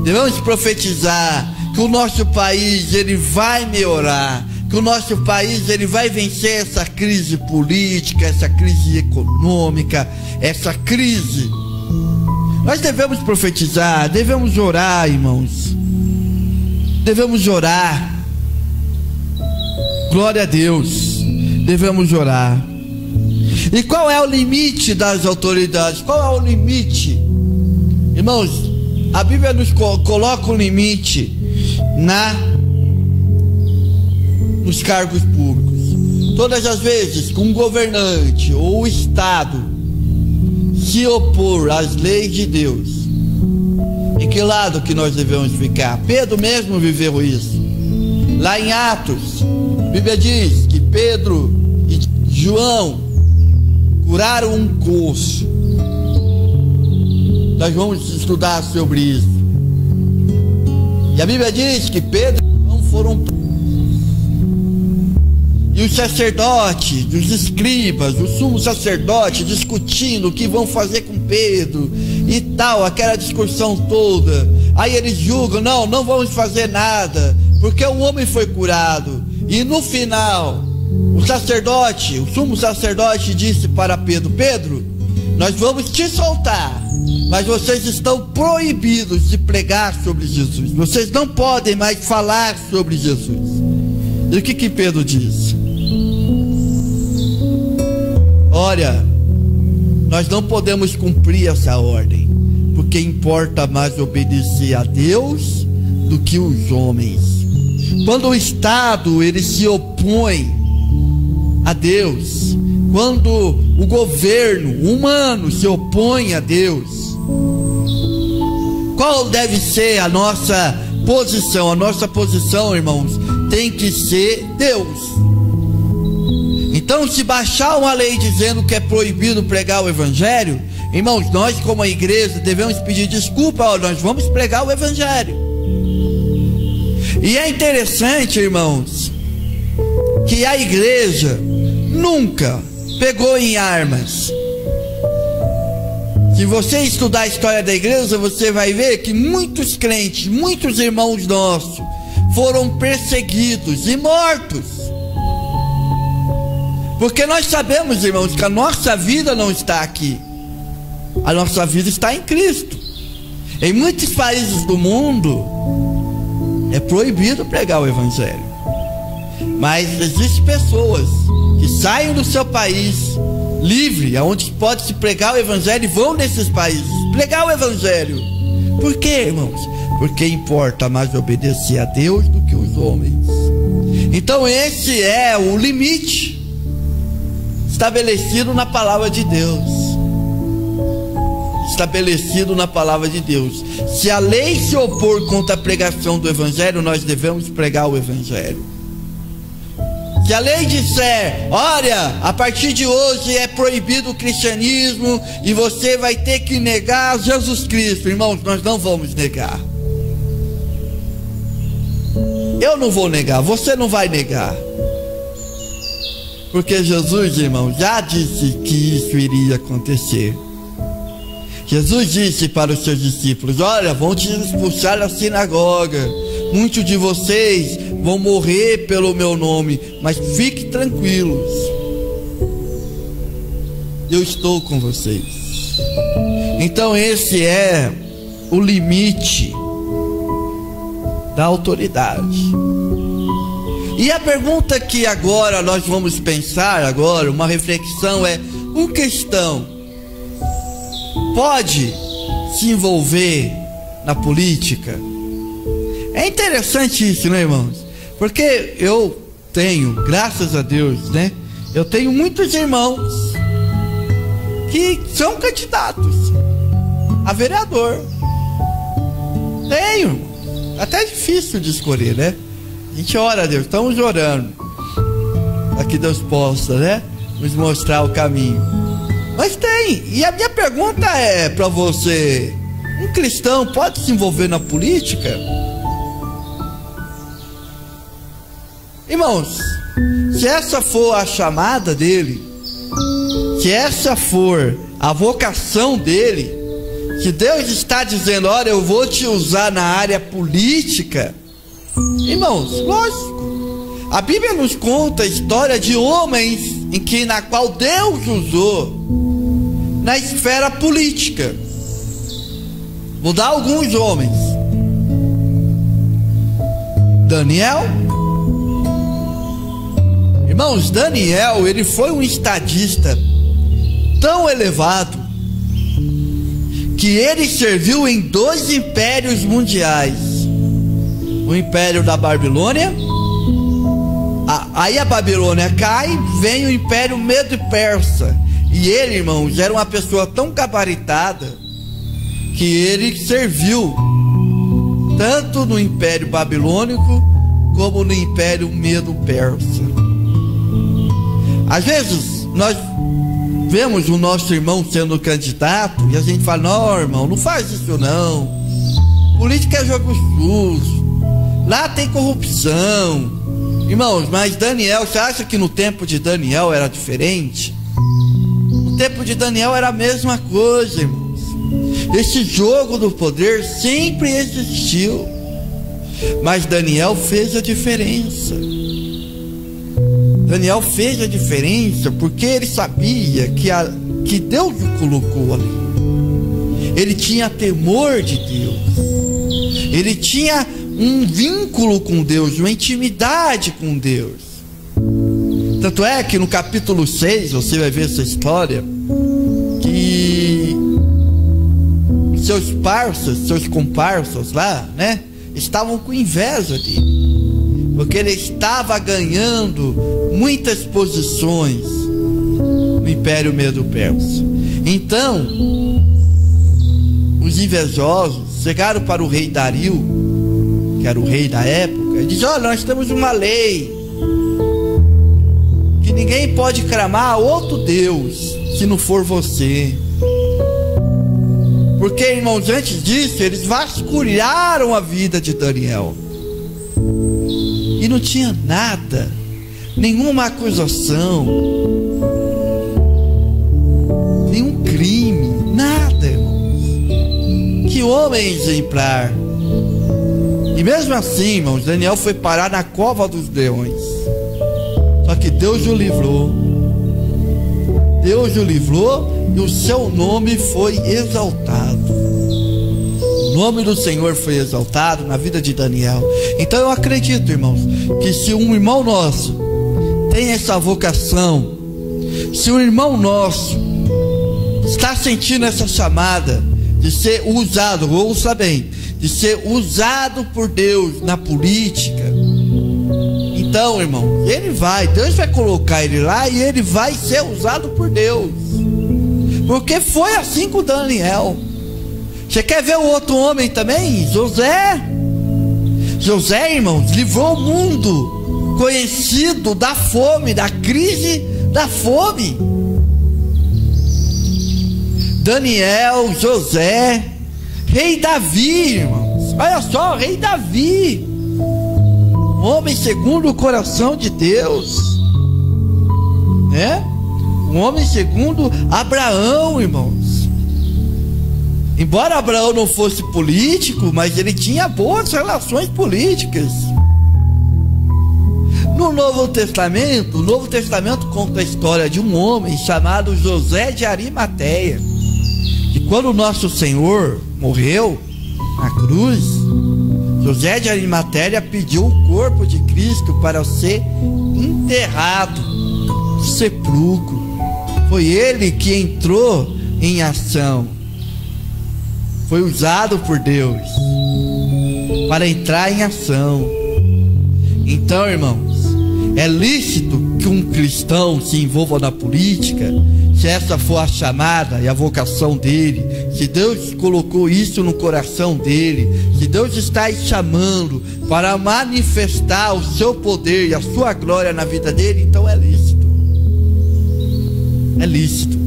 devemos profetizar que o nosso país, ele vai melhorar, que o nosso país, ele vai vencer essa crise política, essa crise econômica, essa crise. Nós devemos profetizar, devemos orar, irmãos. Devemos orar. Glória a Deus. Devemos orar. E qual é o limite das autoridades? Qual é o limite? Irmãos, a Bíblia nos coloca um limite nos cargos públicos. Todas as vezes que um governante ou o Estado se opor às leis de Deus, em que lado que nós devemos ficar? Pedro mesmo viveu isso. Lá em Atos, a Bíblia diz que Pedro e João curaram um coxo. Nós vamos estudar sobre isso. E a Bíblia diz que Pedro e João foram. E os sacerdotes, os escribas, o sumo sacerdote discutindo o que vão fazer com Pedro e tal, aquela discussão toda. Aí eles julgam, não vamos fazer nada, porque o homem foi curado. E no final, o sacerdote, o sumo sacerdote disse para Pedro: Pedro, nós vamos te soltar, mas vocês estão proibidos de pregar sobre Jesus. Vocês não podem mais falar sobre Jesus. E o que Pedro disse? Olha, nós não podemos cumprir essa ordem, porque importa mais obedecer a Deus do que os homens. Quando o Estado ele se opõe a Deus, quando o governo humano se opõe a Deus, qual deve ser a nossa posição? A nossa posição, irmãos, tem que ser Deus. Então, se baixar uma lei dizendo que é proibido pregar o Evangelho, irmãos, nós como a igreja devemos pedir desculpa. Nós vamos pregar o Evangelho. E é interessante, irmãos, que a igreja nunca pegou em armas. Se você estudar a história da igreja, você vai ver que muitos crentes, muitos irmãos nossos foram perseguidos e mortos. Porque nós sabemos, irmãos, que a nossa vida não está aqui. A nossa vida está em Cristo. Em muitos países do mundo é proibido pregar o Evangelho. Mas existem pessoas que saem do seu país livre, aonde pode se pregar o Evangelho, e vão nesses países pregar o Evangelho. Por quê, irmãos? Porque importa mais obedecer a Deus do que os homens. Então esse é o limite estabelecido na palavra de Deus. Estabelecido na palavra de Deus. Se a lei se opor contra a pregação do Evangelho, nós devemos pregar o Evangelho. Se a lei disser: olha, a partir de hoje é proibido o cristianismo e você vai ter que negar Jesus Cristo, irmãos, nós não vamos negar. Eu não vou negar, você não vai negar. Porque Jesus, irmão, já disse que isso iria acontecer. Jesus disse para os seus discípulos: olha, vão te expulsar da sinagoga, muitos de vocês vão morrer pelo meu nome, mas fiquem tranquilos, eu estou com vocês. Então esse é o limite da autoridade. E a pergunta que agora nós vamos pensar, agora, uma reflexão é: um cristão pode se envolver na política? É interessante isso, né, irmãos? Porque eu tenho, graças a Deus, né, eu tenho muitos irmãos que são candidatos. a vereador. Tenho. Até difícil de escolher, né? A gente ora a Deus, estamos orando. Aqui Deus possa, né? Nos mostrar o caminho. Mas tem. E a minha pergunta é para você: um cristão pode se envolver na política? Irmãos, se essa for a chamada dele, se essa for a vocação dele, se Deus está dizendo, olha, eu vou te usar na área política, irmãos, lógico, a Bíblia nos conta a história de homens na qual Deus usou na esfera política. Vou dar alguns homens. Daniel. Irmãos, Daniel, ele foi um estadista tão elevado que ele serviu em 2 impérios mundiais. O império da Babilônia, aí a Babilônia cai, vem o império Medo e Persa. E ele, irmãos, era uma pessoa tão gabaritada que ele serviu tanto no império babilônico como no império Medo-Persa. Às vezes nós vemos o nosso irmão sendo candidato e a gente fala, não, irmão, não faz isso não, política é jogo sujo, lá tem corrupção. Irmãos, mas Daniel, você acha que no tempo de Daniel era diferente? No tempo de Daniel era a mesma coisa, irmãos. Esse jogo do poder sempre existiu, mas Daniel fez a diferença. Daniel fez a diferença porque ele sabia que Deus o colocou ali. Ele tinha temor de Deus. Ele tinha um vínculo com Deus, uma intimidade com Deus. Tanto é que no capítulo 6, você vai ver essa história, que seus comparsas lá, né, estavam com inveja dele, porque ele estava ganhando muitas posições no Império Medo-Persa. Então, os invejosos chegaram para o rei Dario, que era o rei da época, e dizem, olha, nós temos uma lei que ninguém pode clamar a outro Deus se não for você. Porque, irmãos, antes disso, eles vasculharam a vida de Daniel e não tinha nada, nenhuma acusação, nenhum crime, nada, irmãos. Que homem exemplar. E mesmo assim, irmãos, Daniel foi parar na cova dos leões. Só que Deus o livrou. Deus o livrou e o seu nome foi exaltado. O nome do Senhor foi exaltado na vida de Daniel. Então eu acredito, irmãos, que se um irmão nosso tem essa vocação, se um irmão nosso está sentindo essa chamada de ser usado, ouça bem, de ser usado por Deus na política, então, irmão, Deus vai colocar ele lá e ele vai ser usado por Deus. Porque foi assim com Daniel. Você quer ver o outro homem também? José. José, irmãos, livrou o mundo conhecido da fome, da crise da fome. Daniel, José, rei Davi, irmãos. Olha só, rei Davi, homem segundo o coração de Deus, né? Um homem segundo Abraão, irmãos. Embora Abraão não fosse político, mas ele tinha boas relações políticas. No Novo Testamento, o Novo Testamento conta a história de um homem chamado José de Arimateia, que quando o nosso Senhor morreu na cruz, José de Arimateia pediu o corpo de Cristo para ser enterrado no sepulcro. Foi ele que entrou em ação, foi usado por Deus para entrar em ação. Então, irmãos, é lícito que um cristão se envolva na política se essa for a chamada e a vocação dele, se Deus colocou isso no coração dele, se Deus está aí chamando para manifestar o seu poder e a sua glória na vida dele, então é lícito. É lícito.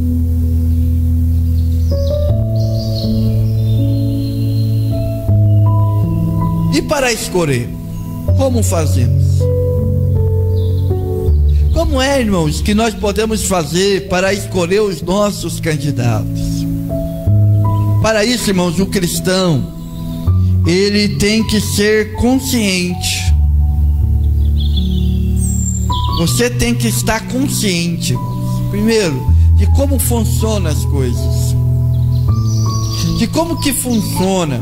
E para escolher, como fazemos? Como é, irmãos, que nós podemos fazer para escolher os nossos candidatos? Para isso, irmãos, o cristão, ele tem que ser consciente. Você tem que estar consciente, irmãos, primeiro, de como funcionam as coisas, de como que funciona.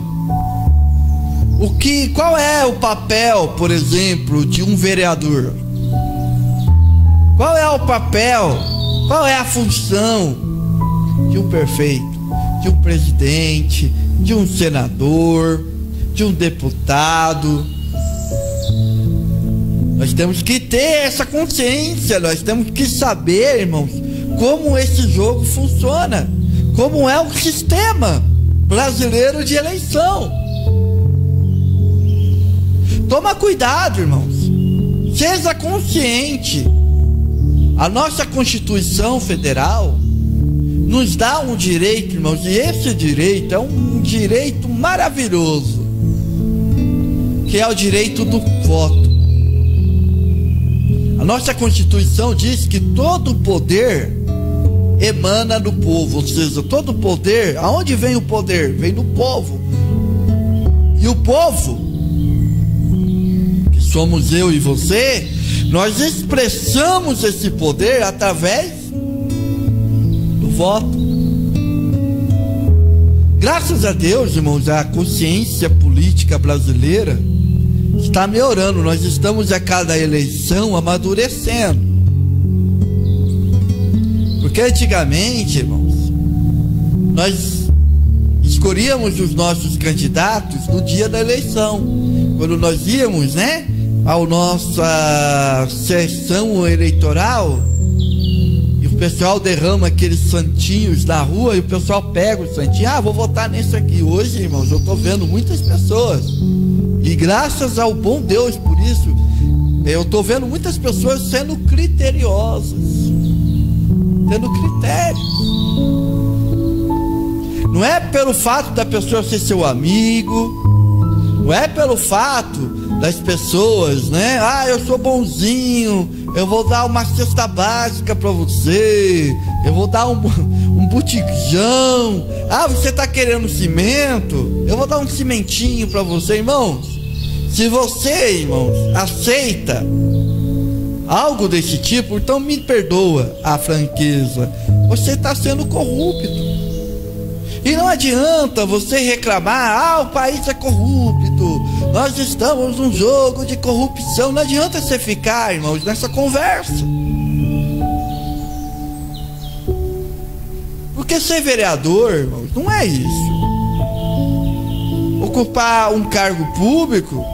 Qual é o papel, por exemplo, de um vereador? Qual é o papel, qual é a função de um prefeito, de um presidente, de um senador, de um deputado? Nós temos que ter essa consciência, nós temos que saber, irmãos, como esse jogo funciona, como é o sistema brasileiro de eleição. Toma cuidado, irmãos, seja consciente. A nossa Constituição Federal nos dá um direito, irmãos, e esse direito é um direito maravilhoso, que é o direito do voto. A nossa Constituição diz que todo poder emana do povo, ou seja, todo poder, aonde vem o poder? Vem do povo. E o povo, que somos eu e você, nós expressamos esse poder através do voto. Graças a Deus, irmãos, a consciência política brasileira está melhorando. Nós estamos a cada eleição amadurecendo. Porque antigamente, irmãos, nós escolhíamos os nossos candidatos no dia da eleição. Quando nós íamos, né, a nossa sessão eleitoral, e o pessoal derrama aqueles santinhos na rua, e o pessoal pega o santinho, vou votar nesse aqui. Hoje, irmãos, eu estou vendo muitas pessoas, e graças ao bom Deus por isso, eu estou vendo muitas pessoas sendo criteriosas, tendo critérios. Não é pelo fato da pessoa ser seu amigo, não é pelo fato das pessoas, né? Eu sou bonzinho, eu vou dar uma cesta básica para você, eu vou dar um botijão. Você está querendo cimento? Eu vou dar um cimentinho para você, irmãos. Se você, irmãos, aceita algo desse tipo, então me perdoa a franqueza, você está sendo corrupto. E não adianta você reclamar, o país é corrupto, nós estamos num jogo de corrupção. Não adianta você ficar, irmãos, nessa conversa. Porque ser vereador, irmãos, não é isso. Ocupar um cargo público,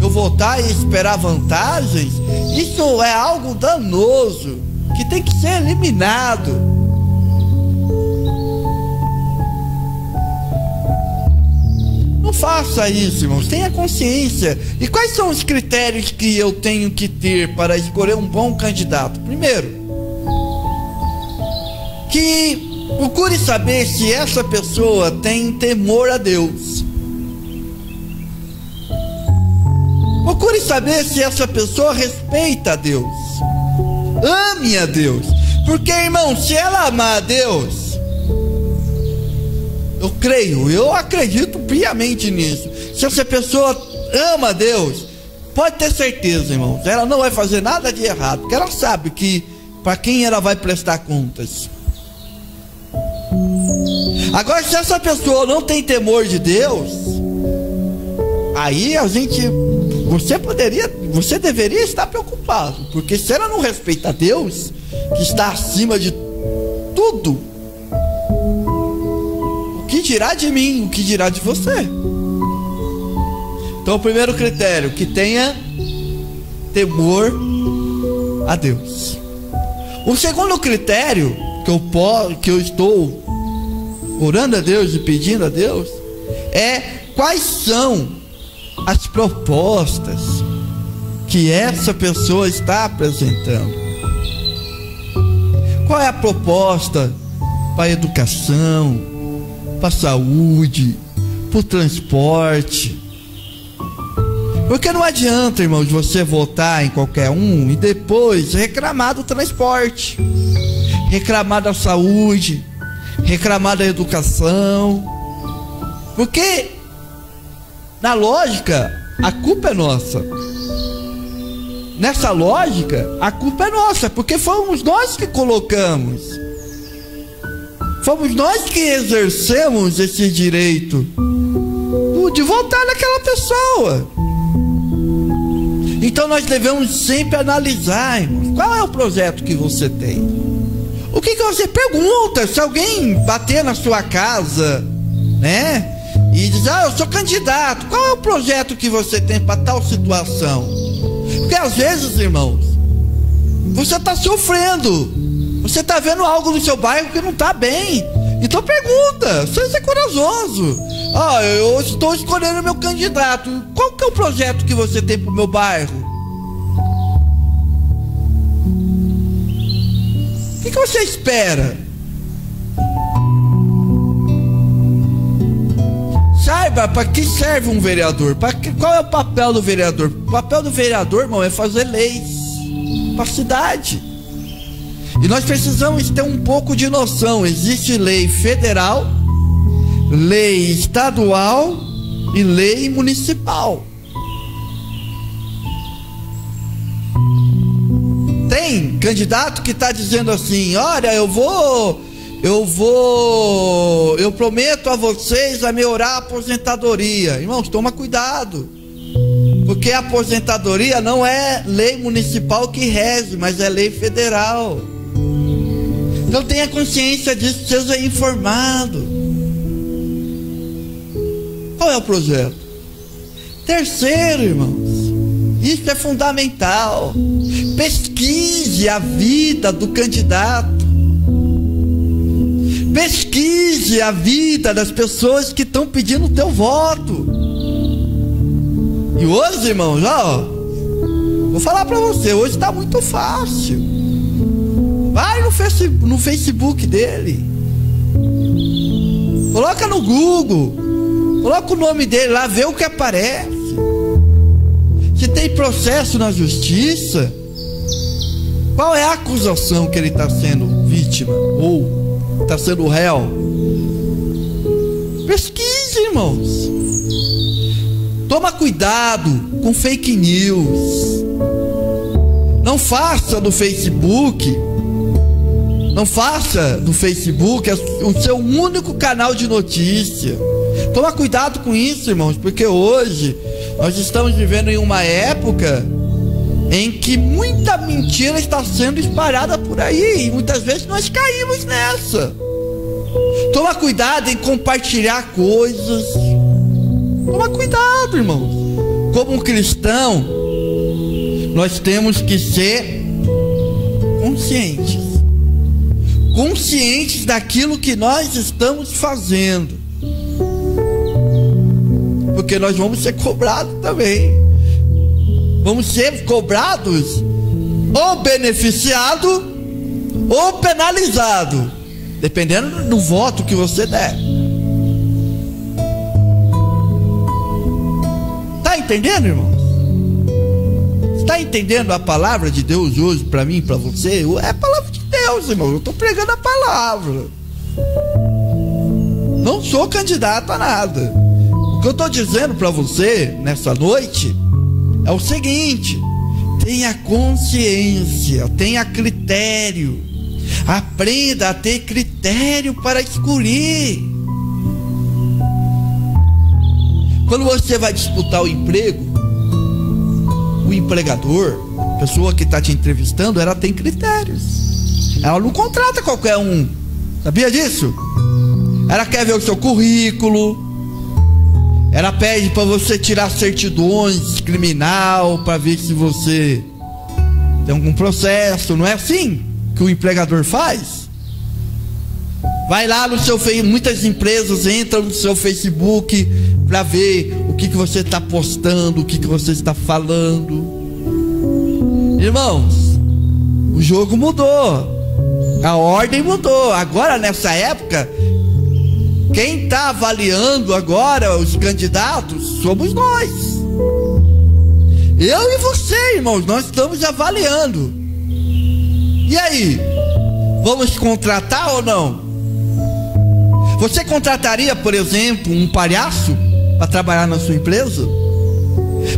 eu votar e esperar vantagens, isso é algo danoso, que tem que ser eliminado. Não faça isso, irmãos, tenha consciência. E quais são os critérios que eu tenho que ter para escolher um bom candidato? Primeiro, que procure saber se essa pessoa tem temor a Deus. Procure saber se essa pessoa respeita a Deus, ame a Deus. Porque, irmão, se ela amar a Deus, eu acredito piamente nisso. Se essa pessoa ama a Deus, pode ter certeza, irmãos, ela não vai fazer nada de errado, porque ela sabe que para quem ela vai prestar contas. Agora, se essa pessoa não tem temor de Deus, aí você deveria estar preocupado, porque se ela não respeita a Deus, que está acima de tudo, o que dirá de mim, o que dirá de você? Então, o primeiro critério, que tenha temor a Deus. O segundo critério que eu estou orando a Deus e pedindo a Deus é quais são as propostas que essa pessoa está apresentando. Qual é a proposta para a educação, para a saúde, para o transporte? Porque não adianta, irmãos, você votar em qualquer um e depois reclamar do transporte, reclamar da saúde, reclamar da educação. Porque, na lógica, a culpa é nossa. Nessa lógica, a culpa é nossa, porque fomos nós que colocamos. Fomos nós que exercemos esse direito de votar naquela pessoa. Então nós devemos sempre analisar, irmãos, qual é o projeto que você tem. O que você pergunta? Se alguém bater na sua casa, né, e diz, eu sou candidato, qual é o projeto que você tem para tal situação? Porque às vezes, irmãos, você está sofrendo, você está vendo algo no seu bairro que não está bem. Então pergunta, seja corajoso. Eu estou escolhendo meu candidato. Qual que é o projeto que você tem para o meu bairro? O que você espera? Saiba para que serve um vereador. Qual é o papel do vereador? O papel do vereador, irmão, é fazer leis para a cidade. E nós precisamos ter um pouco de noção. Existe lei federal, lei estadual e lei municipal. Tem candidato que está dizendo assim: olha, eu prometo a vocês a melhorar a aposentadoria. Irmãos, toma cuidado, porque a aposentadoria não é lei municipal que rege, mas é lei federal. Então tenha consciência disso, seja informado. Qual é o projeto? Terceiro, irmãos, isso é fundamental. Pesquise a vida do candidato. Pesquise a vida das pessoas que estão pedindo o teu voto. E hoje, irmãos, vou falar para você, hoje está muito fácil. Vai no Facebook dele, coloca no Google, coloca o nome dele lá, vê o que aparece. Se tem processo na justiça, qual é a acusação que ele está sendo vítima ou está sendo réu? Pesquise, irmãos. Toma cuidado com fake news. Não faça do Facebook o seu único canal de notícia. Toma cuidado com isso, irmãos, porque hoje nós estamos vivendo em uma época em que muita mentira está sendo espalhada por aí, e muitas vezes nós caímos nessa. Toma cuidado em compartilhar coisas. Toma cuidado, irmãos. Como um cristão, nós temos que ser conscientes daquilo que nós estamos fazendo, porque nós vamos ser cobrados também. Vamos ser cobrados ou beneficiado ou penalizado, dependendo do voto que você der. Tá entendendo, irmãos? Está entendendo a palavra de Deus hoje para mim, para você? É a palavra de Deus, irmão. Eu estou pregando a palavra. Não sou candidato a nada. O que eu estou dizendo para você nessa noite é o seguinte: tenha consciência, tenha critério. Aprenda a ter critério para escolher. Quando você vai disputar o emprego, o empregador, a pessoa que está te entrevistando, ela tem critérios. Ela não contrata qualquer um. Sabia disso? Ela quer ver o seu currículo. Ela pede para você tirar certidões criminal para ver se você tem algum processo. Não é assim? que o empregador faz? Vai lá no seu Facebook, muitas empresas entram no seu Facebook para ver o que você está postando, o que você está falando. Irmãos, o jogo mudou, a ordem mudou. Agora, nessa época, quem está avaliando agora os candidatos somos nós. Eu e você, irmãos, nós estamos avaliando. E aí, vamos contratar ou não? Você contrataria, por exemplo, um palhaço para trabalhar na sua empresa?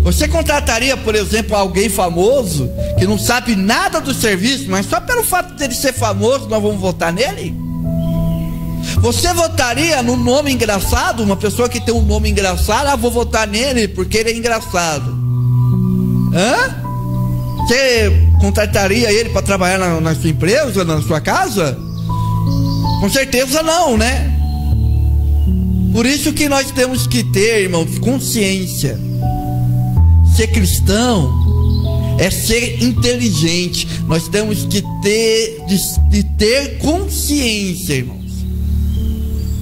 Você contrataria, por exemplo, alguém famoso que não sabe nada do serviço, mas só pelo fato dele ser famoso nós vamos votar nele? Você votaria num nome engraçado, uma pessoa que tem um nome engraçado? Ah, vou votar nele porque ele é engraçado. Você contrataria ele para trabalhar na sua empresa, na sua casa? Com certeza não, né? Por isso que nós temos que ter, irmãos, consciência. Ser cristão é ser inteligente. Nós temos que ter consciência, irmãos.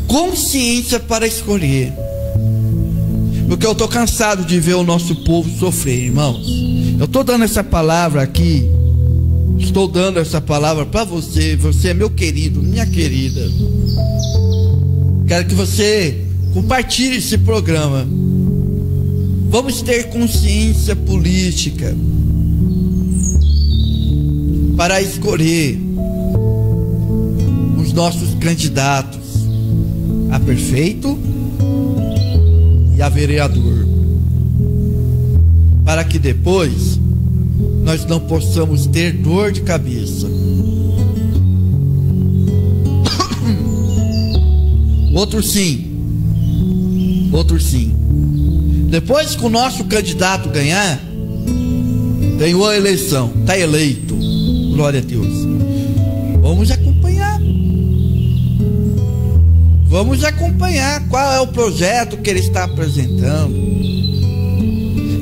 Consciência para escolher. Porque eu estou cansado de ver o nosso povo sofrer, irmãos. Eu estou dando essa palavra aqui. Estou dando essa palavra para você. Você é meu querido, minha querida. Quero que você compartilhe esse programa. Vamos ter consciência política para escolher os nossos candidatos a prefeito e a vereador, para que depois nós não possamos ter dor de cabeça. Outro sim. Depois que o nosso candidato ganhar, ganhou a eleição, está eleito, glória a Deus, vamos acompanhar qual é o projeto que ele está apresentando.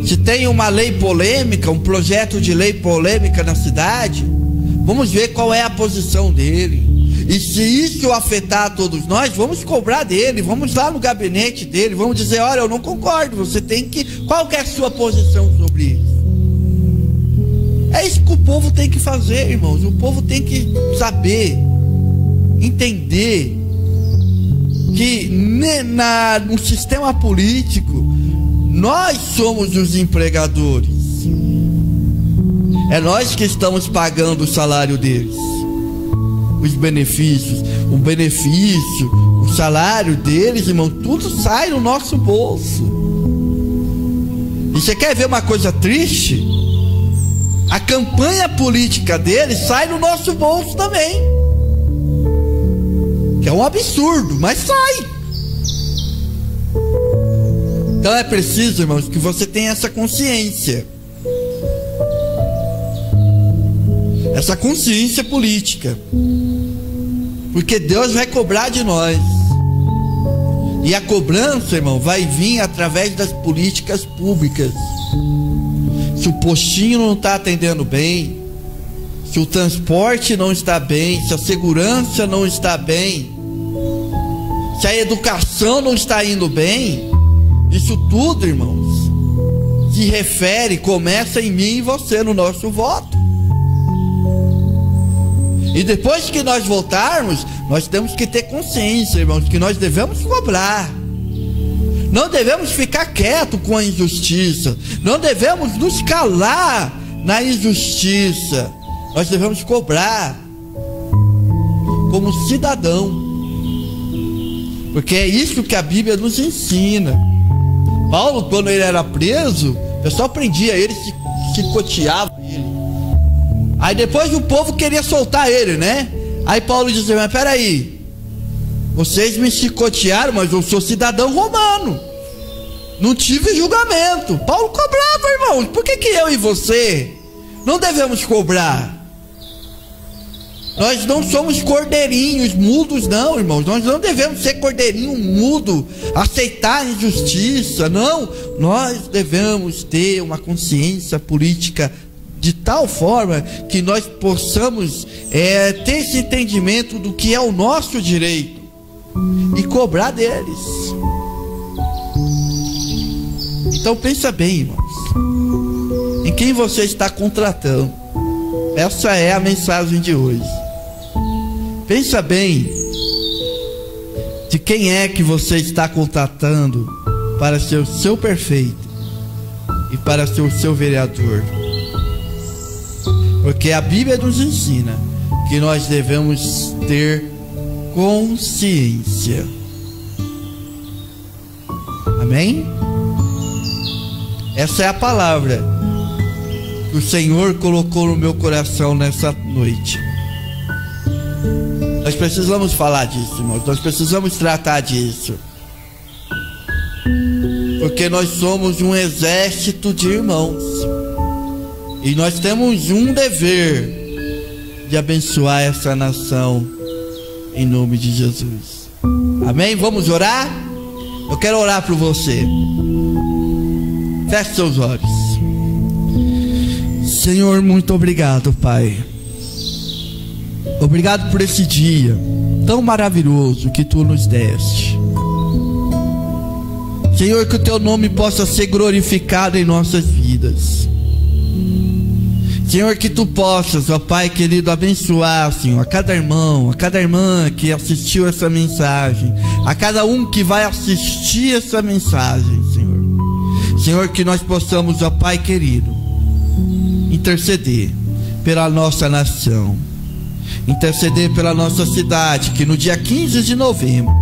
Se tem uma lei polêmica, um projeto de lei polêmica na cidade, vamos ver qual é a posição dele. E se isso afetar todos nós, vamos cobrar dele, vamos lá no gabinete dele, vamos dizer, olha, eu não concordo, você tem que... Qual que é a sua posição sobre isso? É isso que o povo tem que fazer, irmãos. O povo tem que saber, entender que no sistema político, nós somos os empregadores. É nós que estamos pagando o salário deles. Os benefícios, o salário deles, irmão, tudo sai no nosso bolso. E você quer ver uma coisa triste? A campanha política deles sai no nosso bolso também, que é um absurdo, mas sai. Então é preciso, irmãos, que você tenha essa consciência, essa consciência política, porque Deus vai cobrar de nós. E a cobrança, irmão, vai vir através das políticas públicas. Se o postinho não está atendendo bem, se o transporte não está bem, se a segurança não está bem, se a educação não está indo bem, isso tudo, irmãos, se refere, começa em mim e você, no nosso voto. E depois que nós votarmos, nós temos que ter consciência, irmãos, que nós devemos cobrar. Não devemos ficar quieto com a injustiça. Não devemos nos calar na injustiça. Nós devemos cobrar como cidadão, porque é isso que a Bíblia nos ensina. Paulo, quando ele era preso, o pessoal prendia ele, chicoteava ele. Aí depois o povo queria soltar ele, né? Aí Paulo dizia, mas peraí, vocês me chicotearam, mas eu sou cidadão romano, não tive julgamento. Paulo cobrava, irmãos. Por que eu e você não devemos cobrar? Nós não somos cordeirinhos mudos, não, irmãos. Nós não devemos ser cordeirinho mudo, aceitar a injustiça, não. Nós devemos ter uma consciência política de tal forma que nós possamos ter esse entendimento do que é o nosso direito e cobrar deles. Então pensa bem, irmãos, em quem você está contratando. Essa é a mensagem de hoje. Pensa bem de quem é que você está contratando para ser o seu prefeito e para ser o seu vereador. Porque a Bíblia nos ensina que nós devemos ter consciência. Amém? Essa é a palavra que o Senhor colocou no meu coração nessa noite. Nós precisamos falar disso, irmãos. Nós precisamos tratar disso. Porque nós somos um exército de irmãos. E nós temos um dever de abençoar essa nação em nome de Jesus. Amém? Vamos orar? Eu quero orar por você. Feche seus olhos. Senhor, muito obrigado, Pai. Obrigado por esse dia tão maravilhoso que Tu nos deste. Senhor, que o Teu nome possa ser glorificado em nossas vidas. Senhor, que Tu possas, ó Pai querido, abençoar, Senhor, a cada irmão, a cada irmã que assistiu essa mensagem, a cada um que vai assistir essa mensagem, Senhor. Senhor, que nós possamos, ó Pai querido, interceder pela nossa nação, interceder pela nossa cidade, que no dia 15 de novembro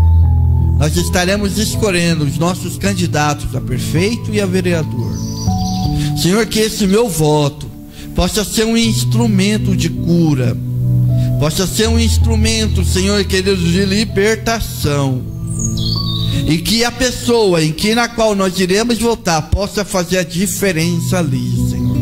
nós estaremos escolhendo os nossos candidatos a prefeito e a vereador. Senhor, que esse meu voto possa ser um instrumento de cura, possa ser um instrumento, Senhor querido, de libertação, e que a pessoa na qual nós iremos votar possa fazer a diferença ali, Senhor.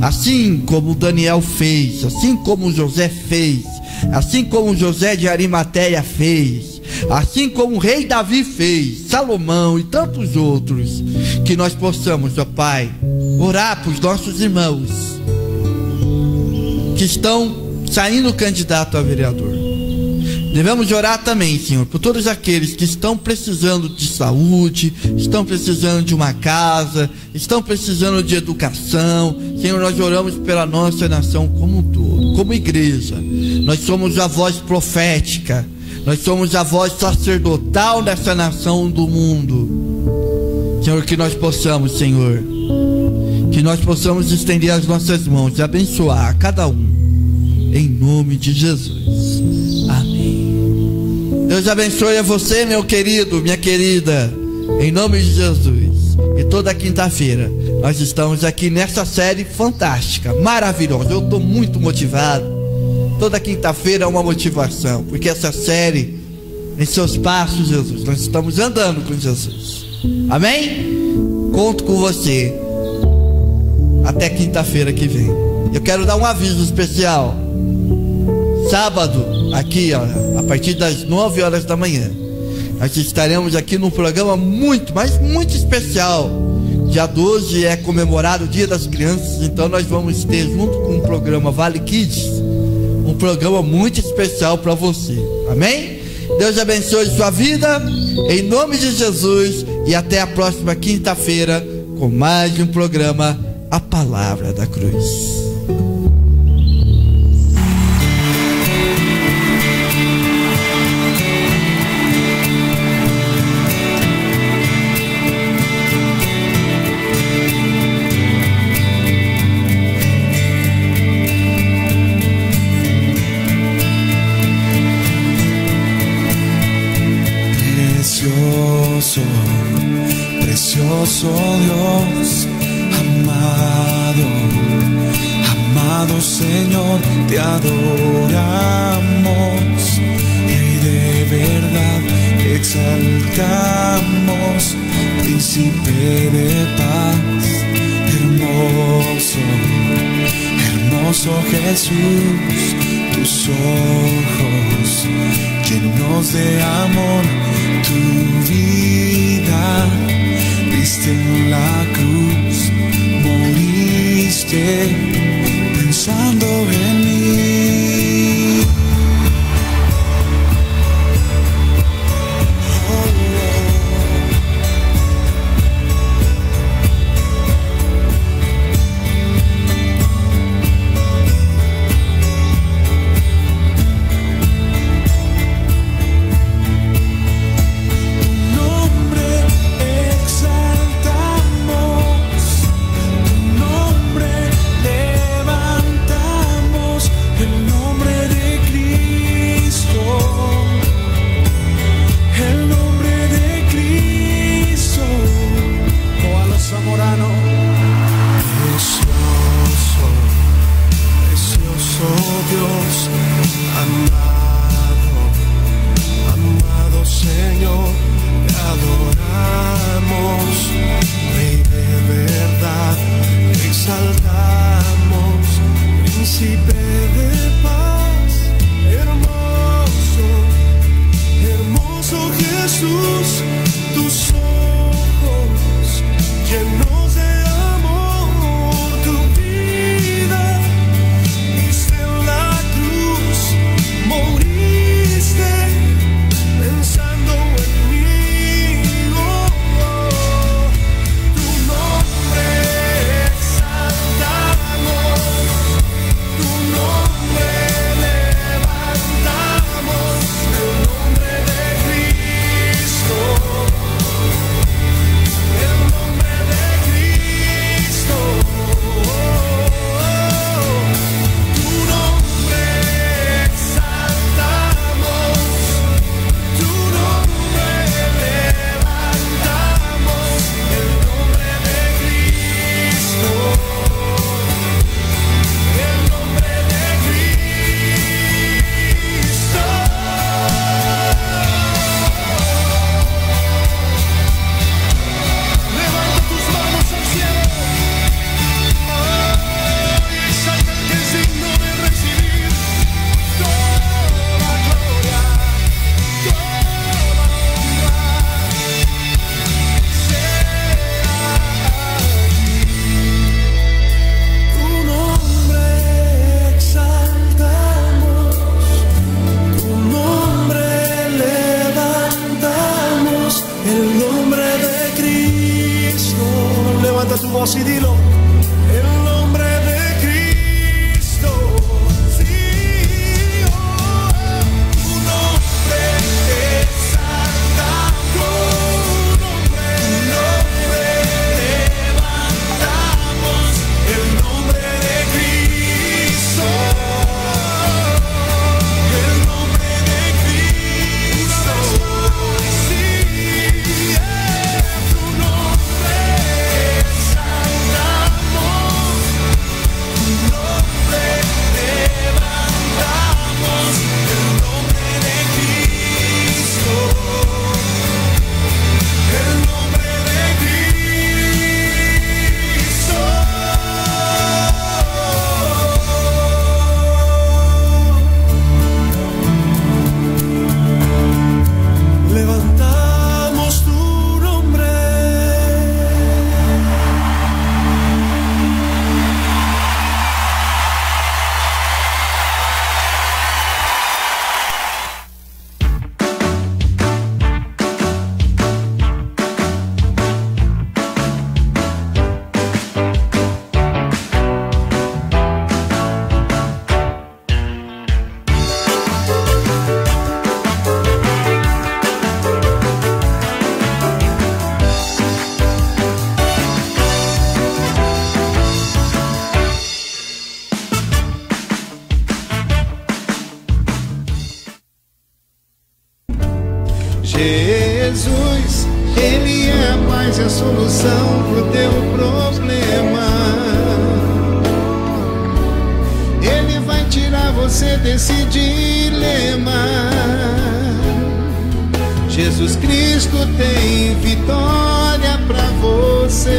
Assim como Daniel fez, assim como José fez, assim como José de Arimateia fez, assim como o rei Davi fez, Salomão e tantos outros, que nós possamos, ó Pai, orar para os nossos irmãos que estão saindo candidato a vereador. Devemos orar também, Senhor, por todos aqueles que estão precisando de saúde, estão precisando de uma casa, estão precisando de educação. Senhor, nós oramos pela nossa nação como um todo, como igreja. Nós somos a voz profética, nós somos a voz sacerdotal dessa nação do mundo. Senhor, que nós possamos, Senhor, que nós possamos estender as nossas mãos e abençoar a cada um, em nome de Jesus. Amém. Deus abençoe a você, meu querido, minha querida, em nome de Jesus. E toda quinta-feira nós estamos aqui nessa série fantástica, maravilhosa. Eu estou muito motivado. Toda quinta-feira é uma motivação, porque essa série, em seus passos, Jesus, nós estamos andando com Jesus. Amém? Conto com você até quinta-feira que vem. Eu quero dar um aviso especial. Sábado, aqui, ó, a partir das 9 horas da manhã, nós estaremos aqui num programa muito, mas muito especial. Dia 12 é comemorado o Dia das Crianças, então nós vamos ter, junto com o programa Vale Kids, um programa muito especial para você. Amém? Deus abençoe sua vida, em nome de Jesus, e até a próxima quinta-feira com mais um programa, A Palavra da Cruz. Precioso Dios, amado, amado Señor, te adoramos y de verdad te exaltamos, príncipe de paz, hermoso, hermoso Jesús, tus ojos llenos de amor, tu vida diste en la cruz, moriste pensando en mí. Y dilo, el nombre de Cristo, sí, tu nombre exalta, tu nombre levantamos, el nombre de Cristo, el nombre de Cristo, sí, tu nombre Jesus, Ele é a paz e a solução pro teu problema. Ele vai tirar você desse dilema. Jesus Cristo tem vitória pra você.